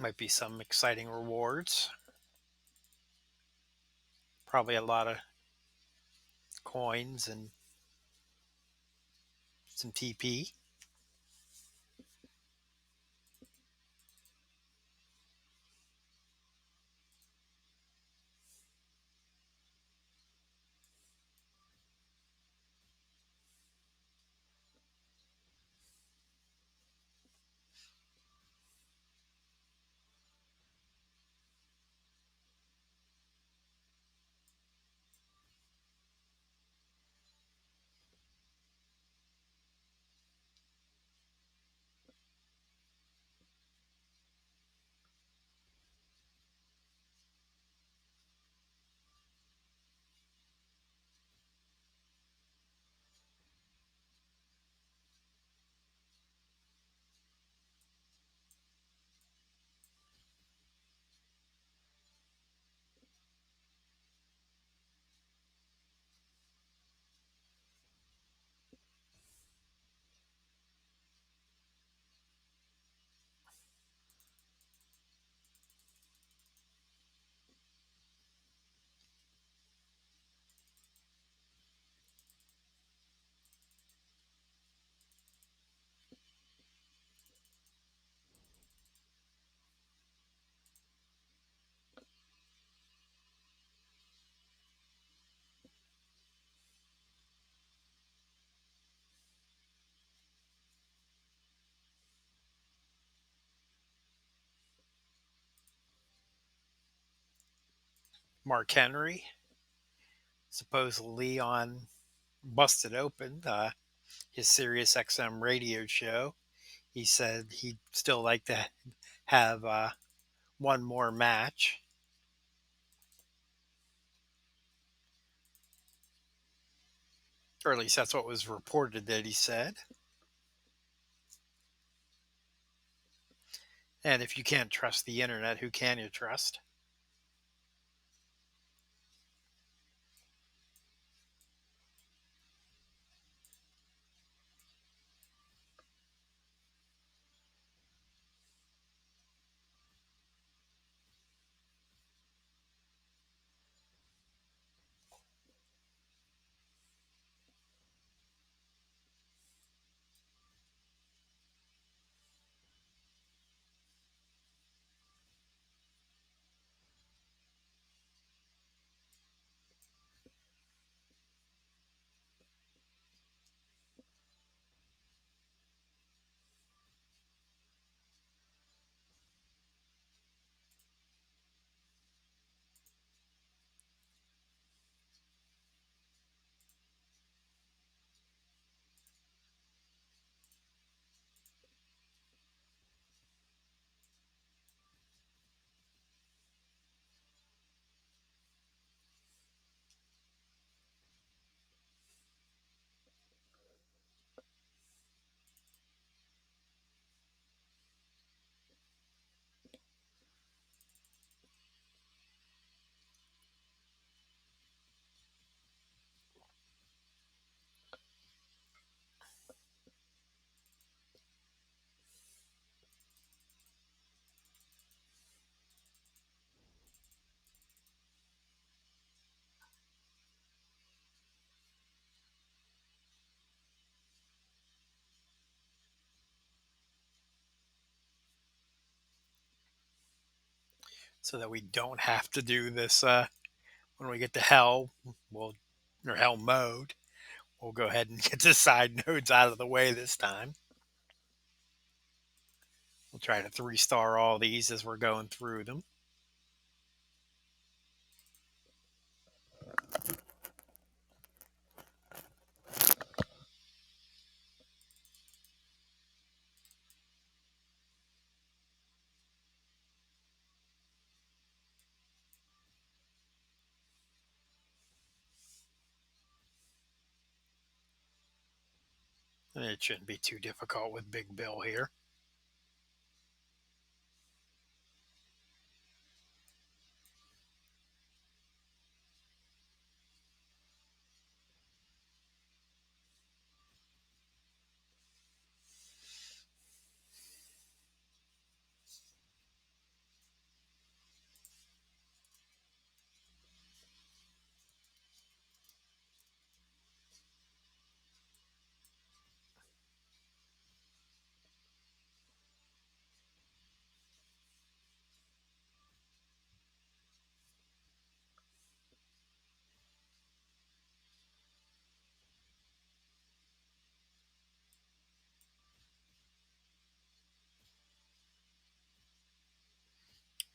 Might be some exciting rewards. Probably a lot of coins and some TP. Mark Henry, supposedly on Busted Open, his Sirius XM radio show. He said he'd still like to have one more match, or at least that's what was reported that he said. And if you can't trust the internet, who can you trust? So that we don't have to do this when we get to hell, we'll or hell mode. We'll go ahead and get the side nodes out of the way this time. We'll try to 3-star all these as we're going through them. And it shouldn't be too difficult with Big Bill here.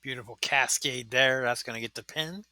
Beautiful cascade there. That's going to get the pin.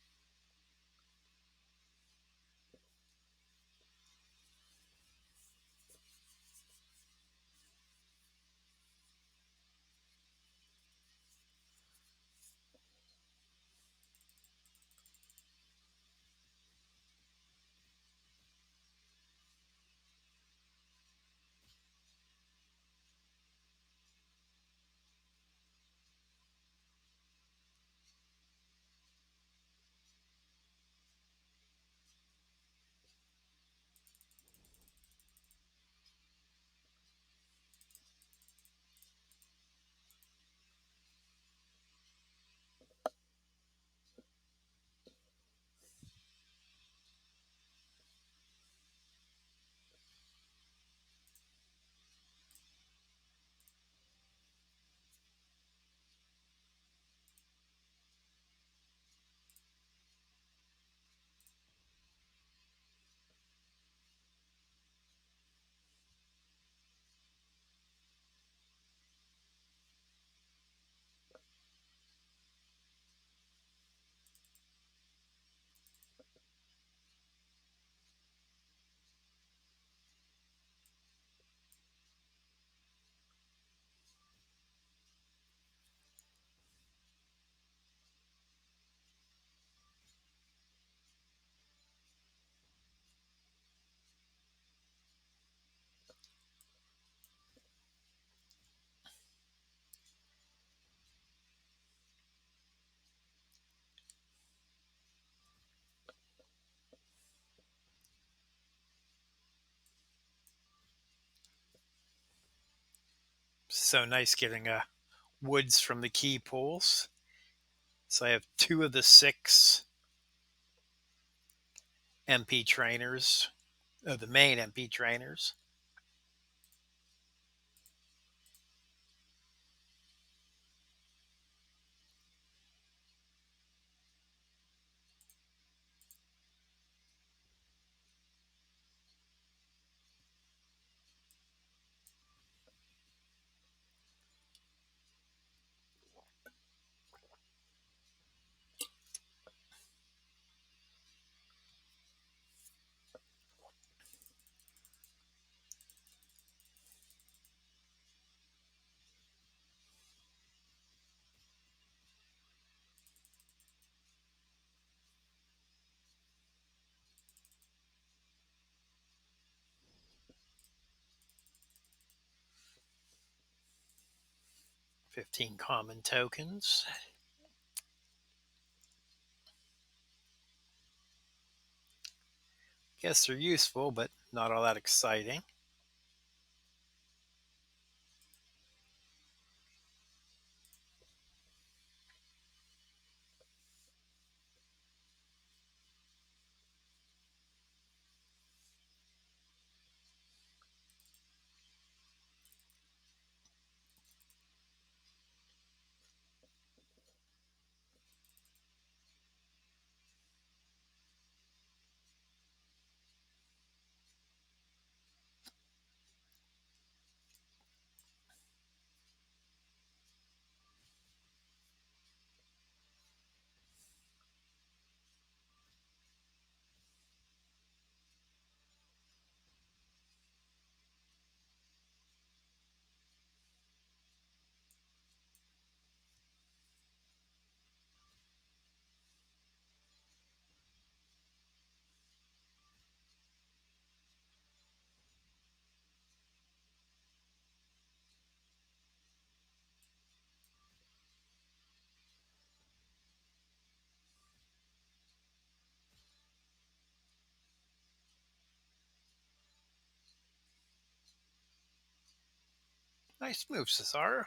So nice getting woods from the key pulls. So I have 2 of the 6 MP trainers, the main MP trainers. Fifteen common tokens. Guess they're useful, but not all that exciting. Nice move, Cesaro.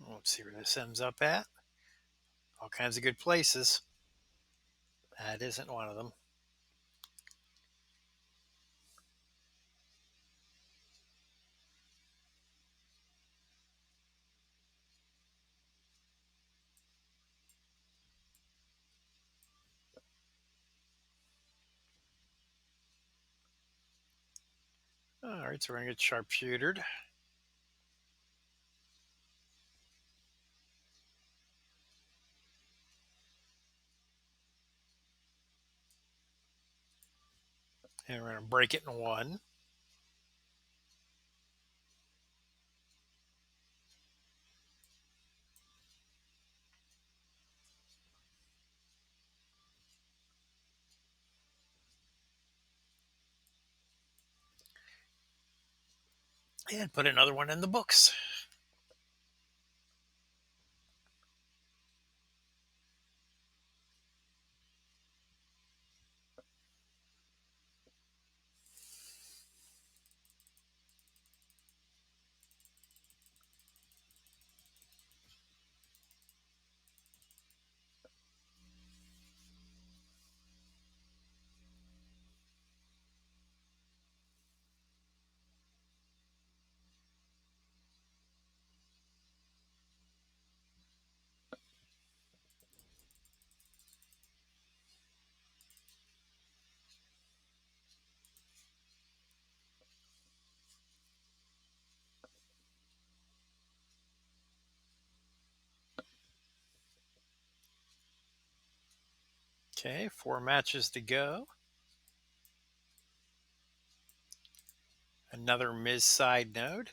Let's see where this ends up at. All kinds of good places. That isn't one of them. All right, so we're going to get sharpshootered. And we're going to break it in one. And put another one in the books. Okay, 4 matches to go. Another Miz side node.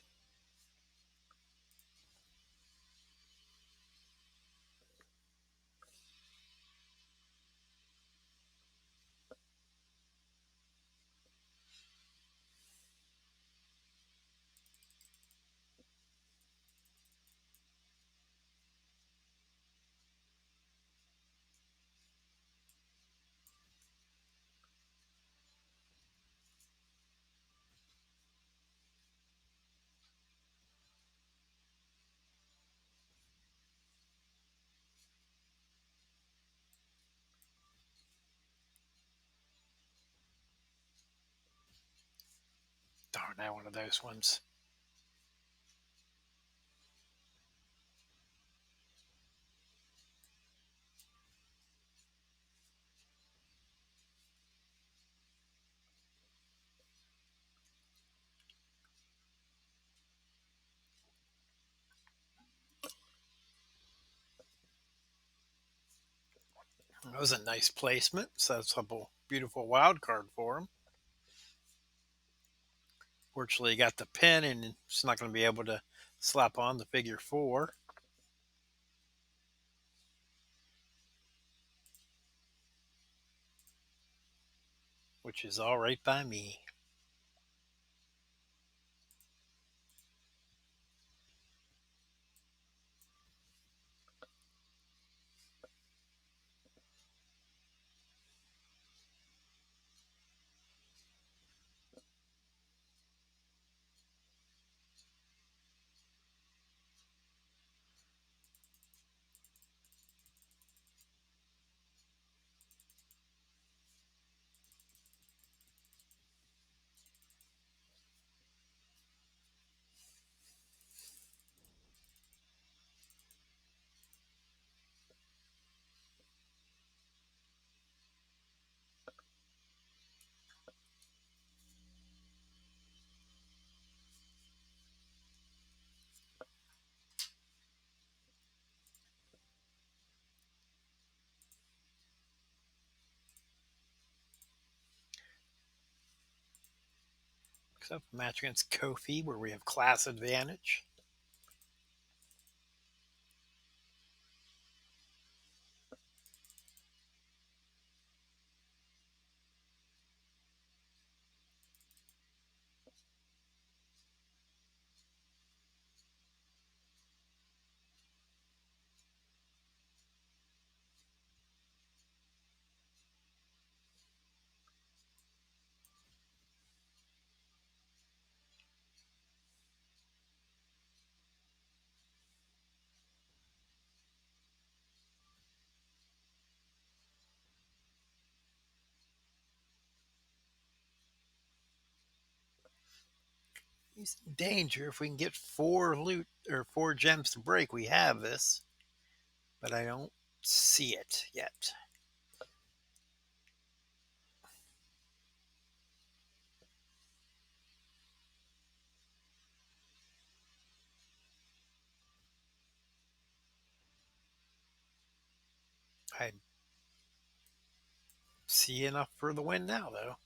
Darn, that one of those ones. That was a nice placement. Sets up a beautiful wild card for him. Fortunately, he got the pin, and he's not going to be able to slap on the figure 4. Which is all right by me. Except a match against Kofi, where we have class advantage. He's in danger. If we can get 4 gems to break, we have this. But I don't see it yet. I see enough for the win now, though.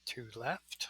Two left.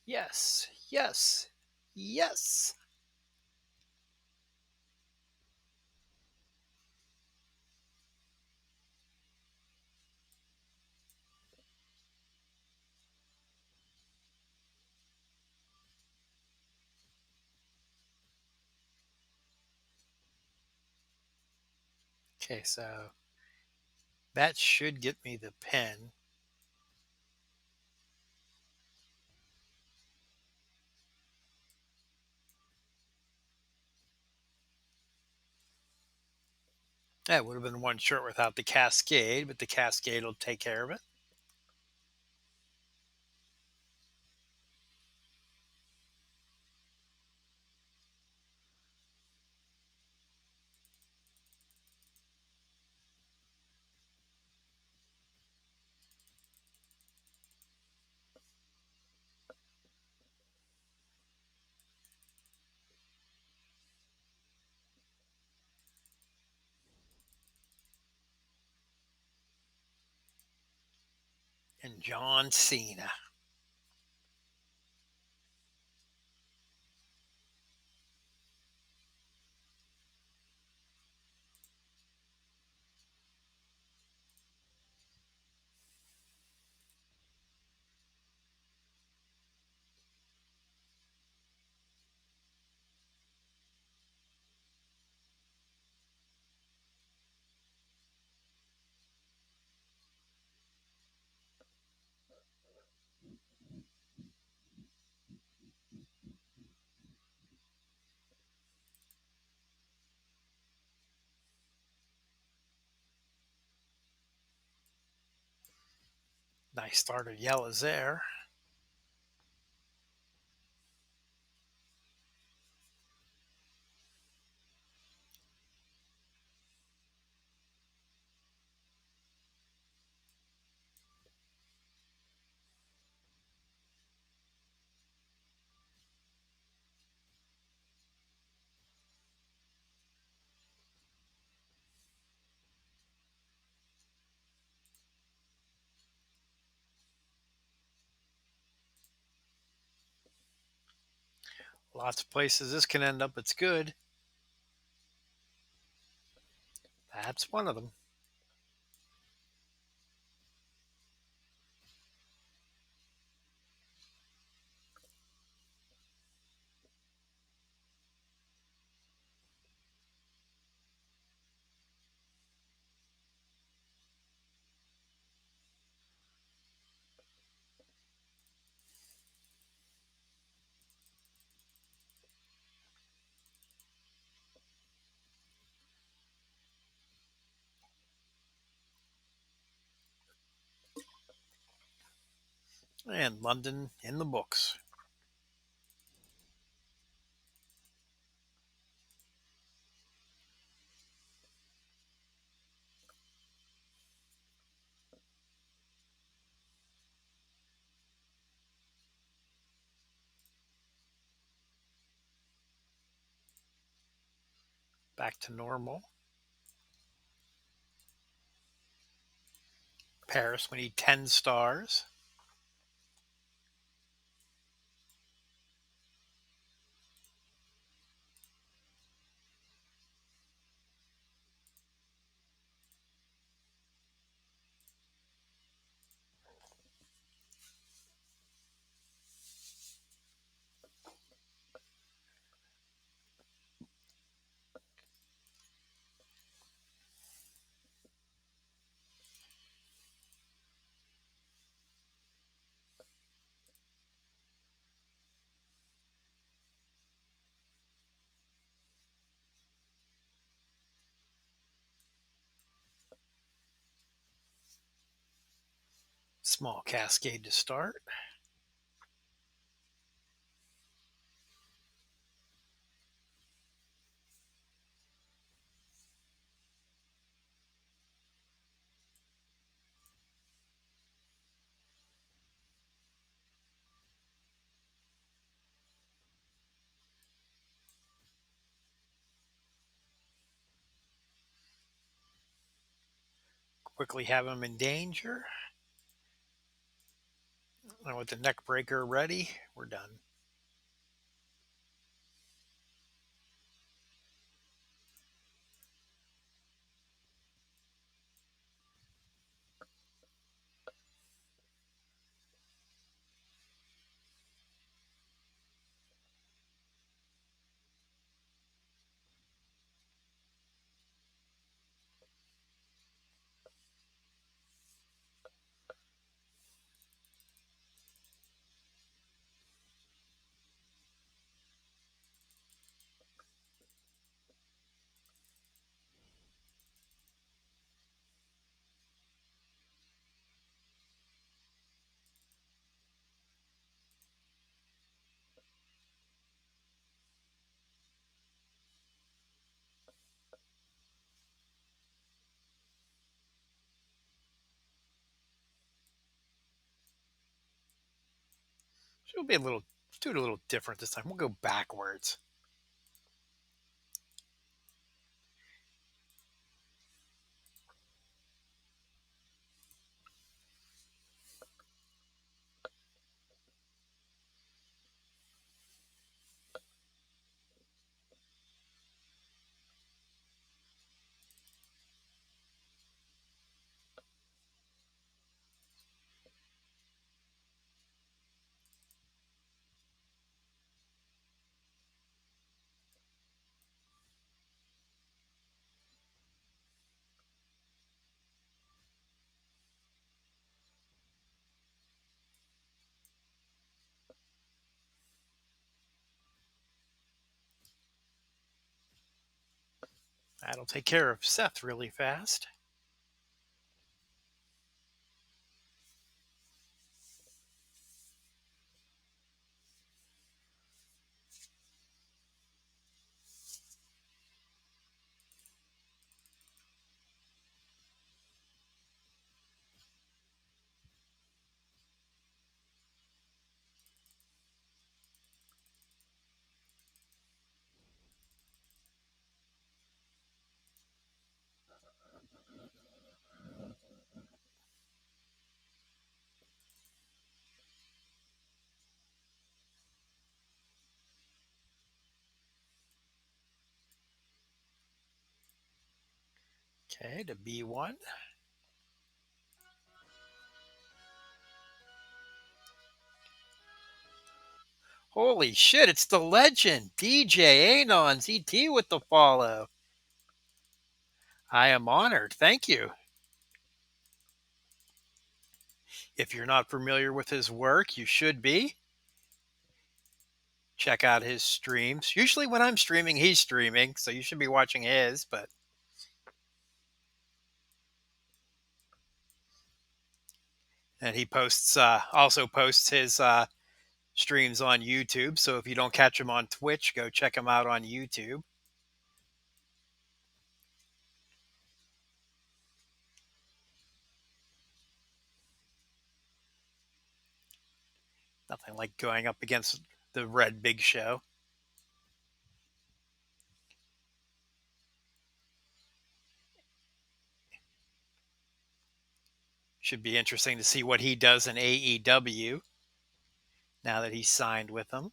Yes, yes, yes. Okay, so that should get me the pin. That would have been one short without the cascade, but the cascade will take care of it. And John Cena. Nice start of yellows there. Lots of places this can end up. It's good. That's one of them. And London in the books. Back to normal. Paris, we need 10 stars. Small cascade to start. Quickly have him in danger. And with the neck breaker ready, we're done. She'll be a little, do it a little different this time. We'll go backwards. That'll take care of Seth really fast. Okay, to B1. Holy shit, it's the legend, DJ Anon's ET with the follow. I am honored. Thank you. If you're not familiar with his work, you should be. Check out his streams. Usually, when I'm streaming, he's streaming, so you should be watching his. But And he posts also posts his streams on YouTube. So if you don't catch him on Twitch, go check him out on YouTube. Nothing like going up against the Red Big Show. Should be interesting to see what he does in AEW now that he's signed with them.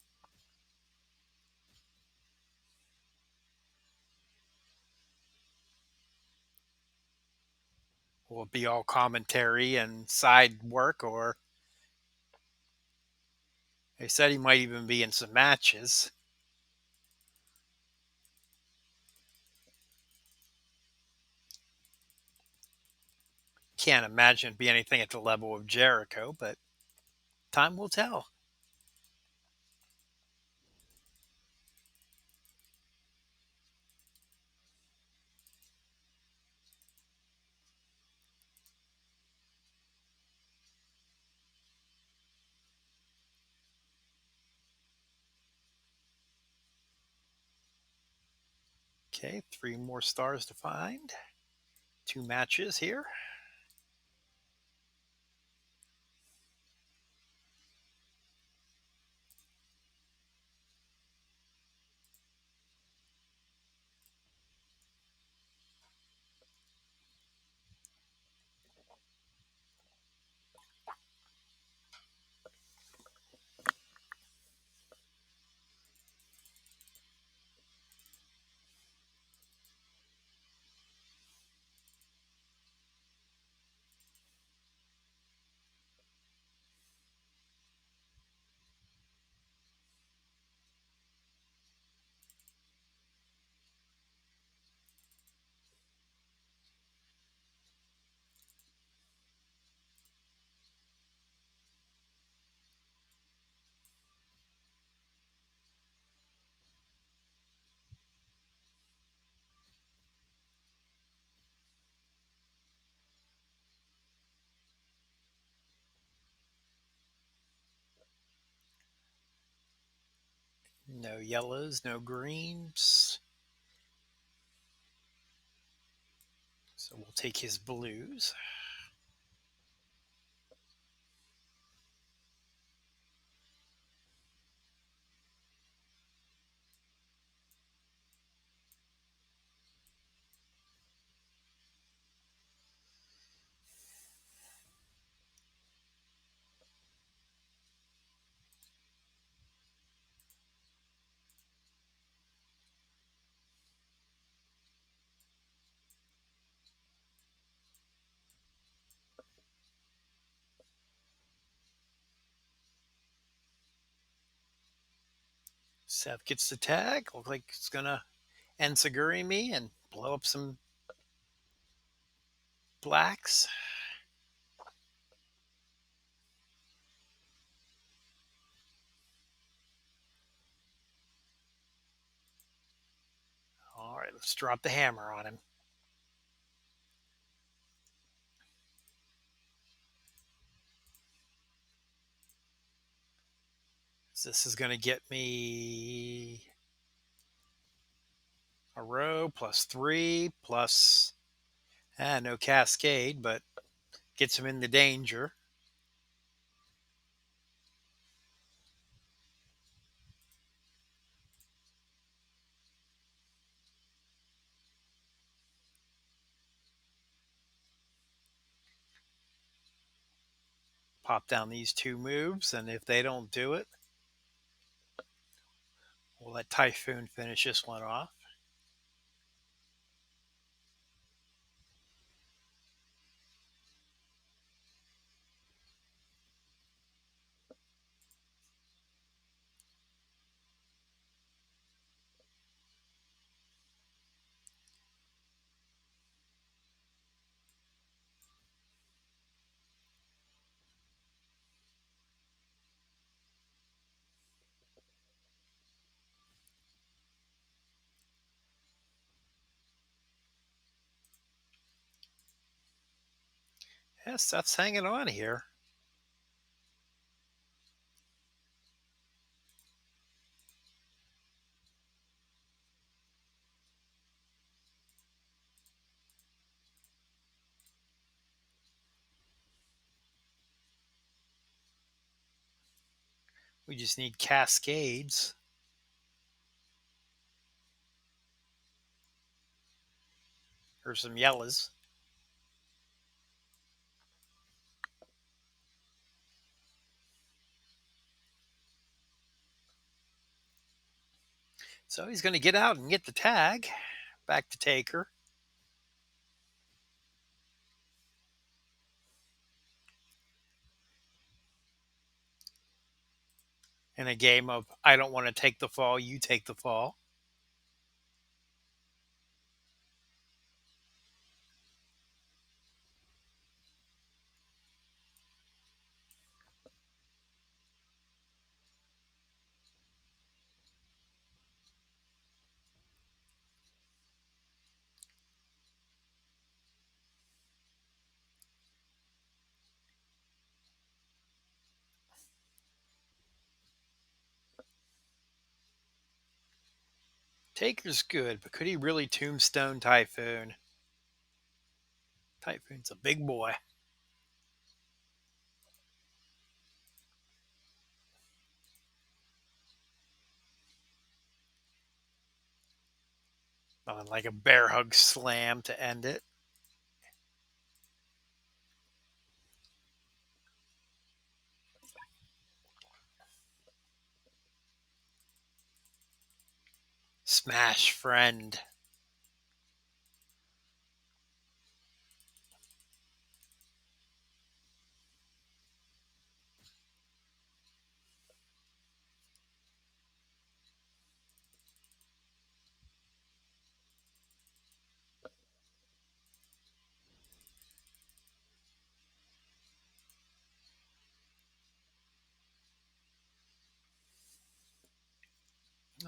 Will it be all commentary and side work, or they said he might even be in some matches? Can't imagine it'd be anything at the level of Jericho, but time will tell. Okay, 3 more stars to find. 2 matches here. No yellows, no greens. So we'll take his blues. Seth gets the tag. Look like it's gonna enziguri me and blow up some blacks. All right, let's drop the hammer on him. So this is going to get me a row plus 3 plus no cascade, but gets him into danger. Pop down these 2 moves, and if they don't do it, we'll let Typhoon finish this one off. Yes, that's hanging on here. We just need cascades. Or some yellows. So he's going to get out and get the tag. Back to Taker. In a game of I don't want to take the fall, you take the fall. Taker's good, but could he really tombstone Typhoon? Typhoon's a big boy. Like a bear hug slam to end it. Smash friend.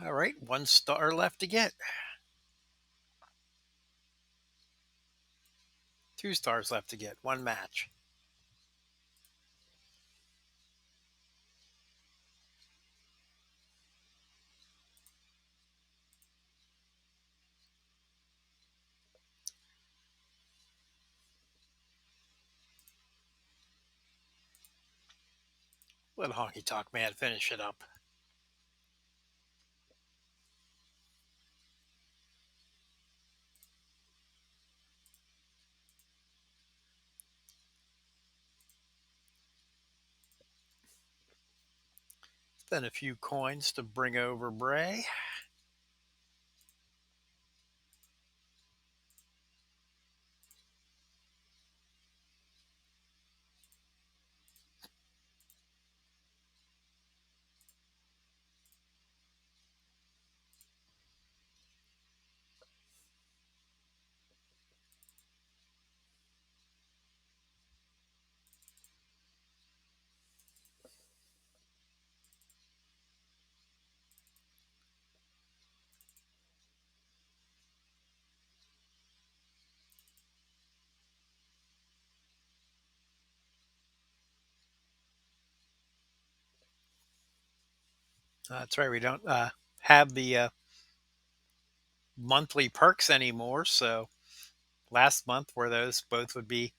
All right, 1 star left to get. 2 stars left to get. One match. Let Honky Talk Man finish it up. Spend a few coins to bring over Bray. That's right. We don't have the monthly perks anymore. So last month, where those both would be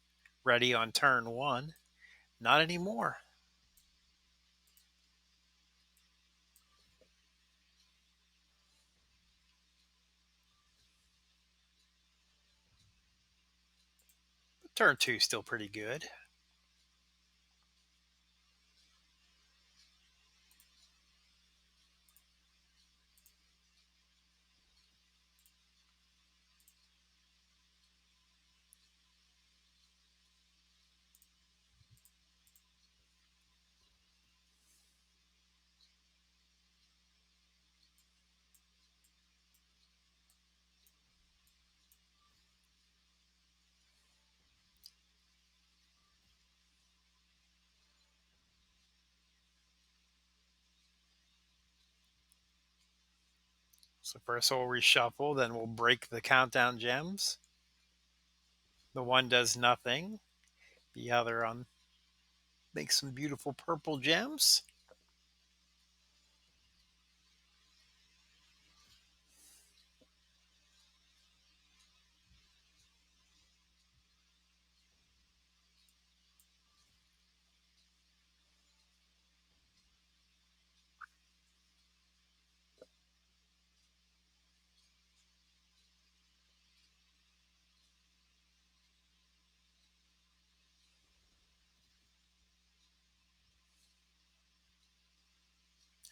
ready on turn one, not anymore. But turn two still pretty good. So first we'll reshuffle, then we'll break the countdown gems. The one does nothing. The other makes some beautiful purple gems.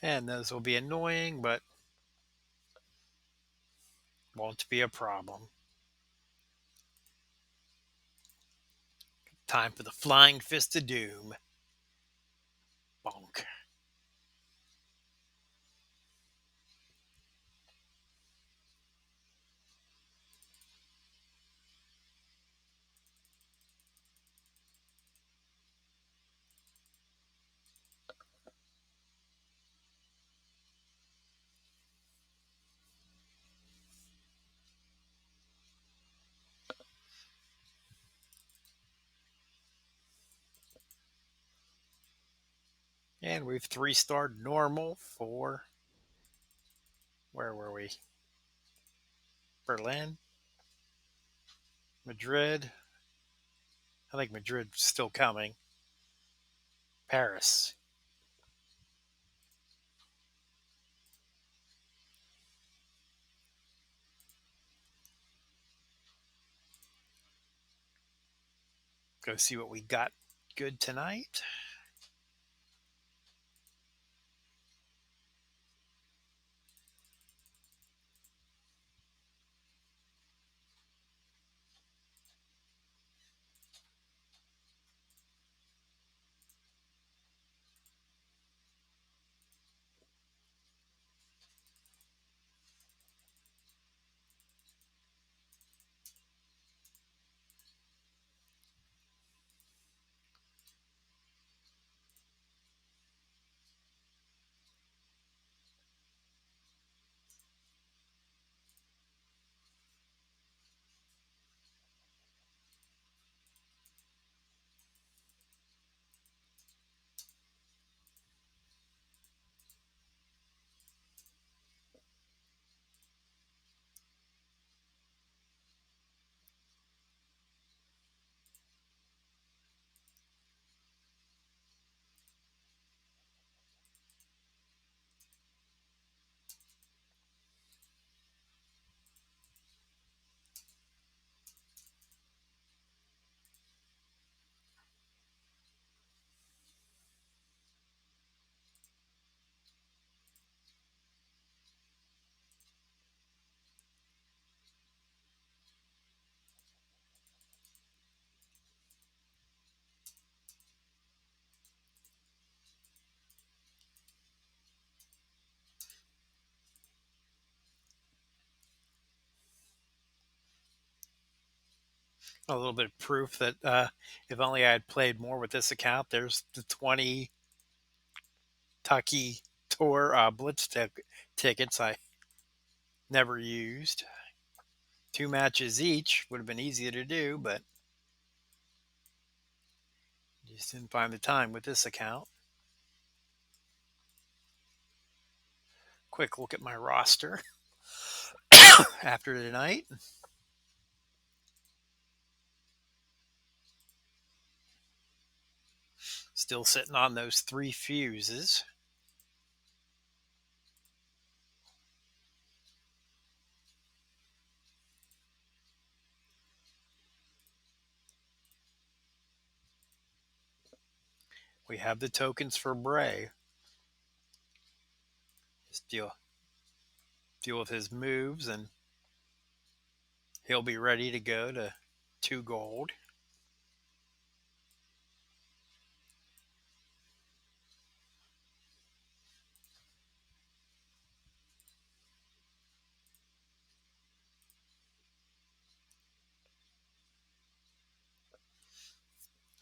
And those will be annoying, but won't be a problem. Time for the Flying Fist of Doom. Bonk. And we've 3-starred normal for, where were we? Berlin, Madrid. I think Madrid's still coming. Paris. Go see what we got good tonight. A little bit of proof that if only I had played more with this account, there's the 20 Tucky Tour Blitz tickets I never used. 2 matches each would have been easier to do, but just didn't find the time with this account. Quick look at my roster after tonight. Still sitting on those 3 fuses. We have the tokens for Bray. Just deal with his moves, and he'll be ready to go to 2 gold.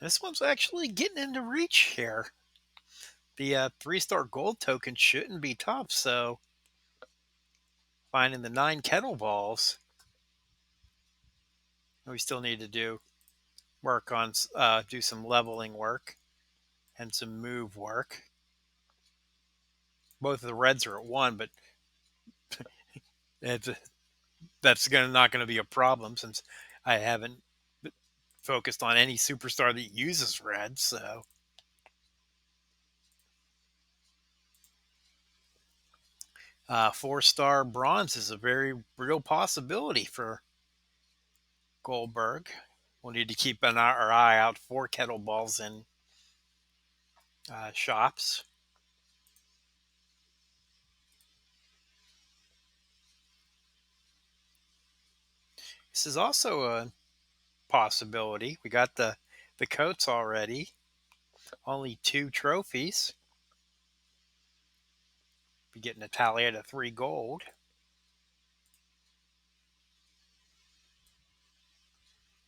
This one's actually getting into reach here. The 3-star gold token shouldn't be tough, so finding the 9 kettlebells, we still need to do some leveling work and some move work. Both of the reds are at 1, but that's not going to be a problem since I haven't focused on any superstar that uses red. So 4-star bronze is a very real possibility for Goldberg. We'll need to keep our eye out for kettlebells in shops. This is also a possibility. We got the coats already. Only 2 trophies. Be getting a tally out of 3 gold.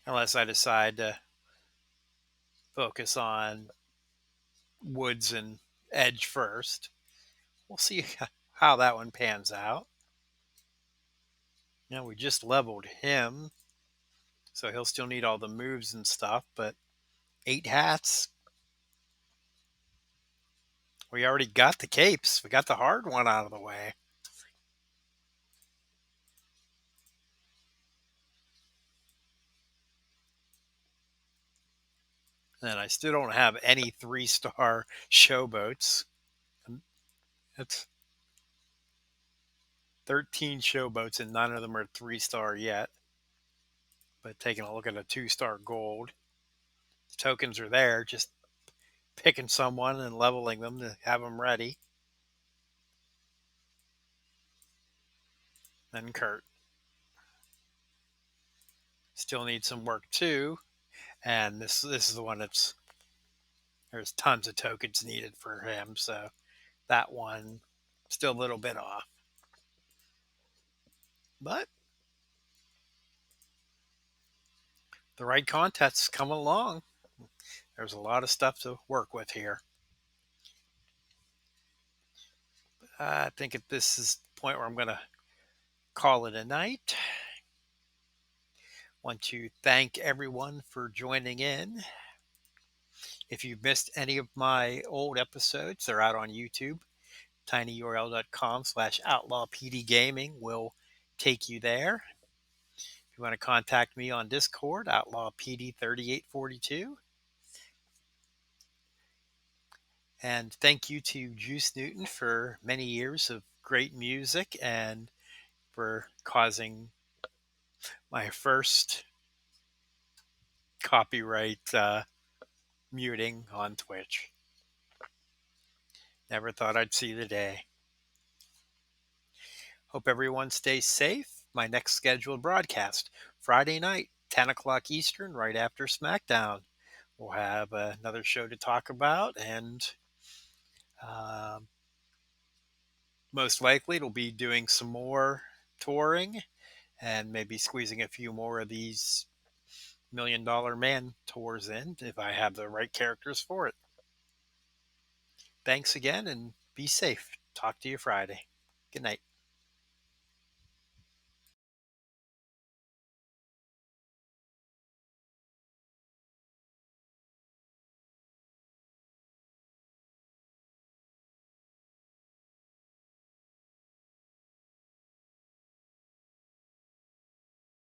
Unless I decide to focus on Woods and Edge first. We'll see how that one pans out. Now we just leveled him, so he'll still need all the moves and stuff, but 8 hats. We already got the capes. We got the hard one out of the way. And I still don't have any 3-star showboats. That's 13 showboats, and none of them are 3-star yet. But taking a look at a 2-star gold, the tokens are there, just picking someone and leveling them to have them ready. Then Kurt. Still needs some work too. And this is the one there's tons of tokens needed for him, so that one still a little bit off. But the right contests come along. There's a lot of stuff to work with here. I think this is the point where I'm going to call it a night. Want to thank everyone for joining in. If you've missed any of my old episodes, they're out on YouTube. tinyurl.com/outlawpdgaming will take you there. If you want to contact me on Discord, outlawpd3842. And thank you to Juice Newton for many years of great music and for causing my first copyright muting on Twitch. Never thought I'd see the day. Hope everyone stays safe. My next scheduled broadcast, Friday night, 10 o'clock Eastern, right after SmackDown. We'll have another show to talk about, and most likely it'll be doing some more touring and maybe squeezing a few more of these $1 Million Man tours in if I have the right characters for it. Thanks again and be safe. Talk to you Friday. Good night.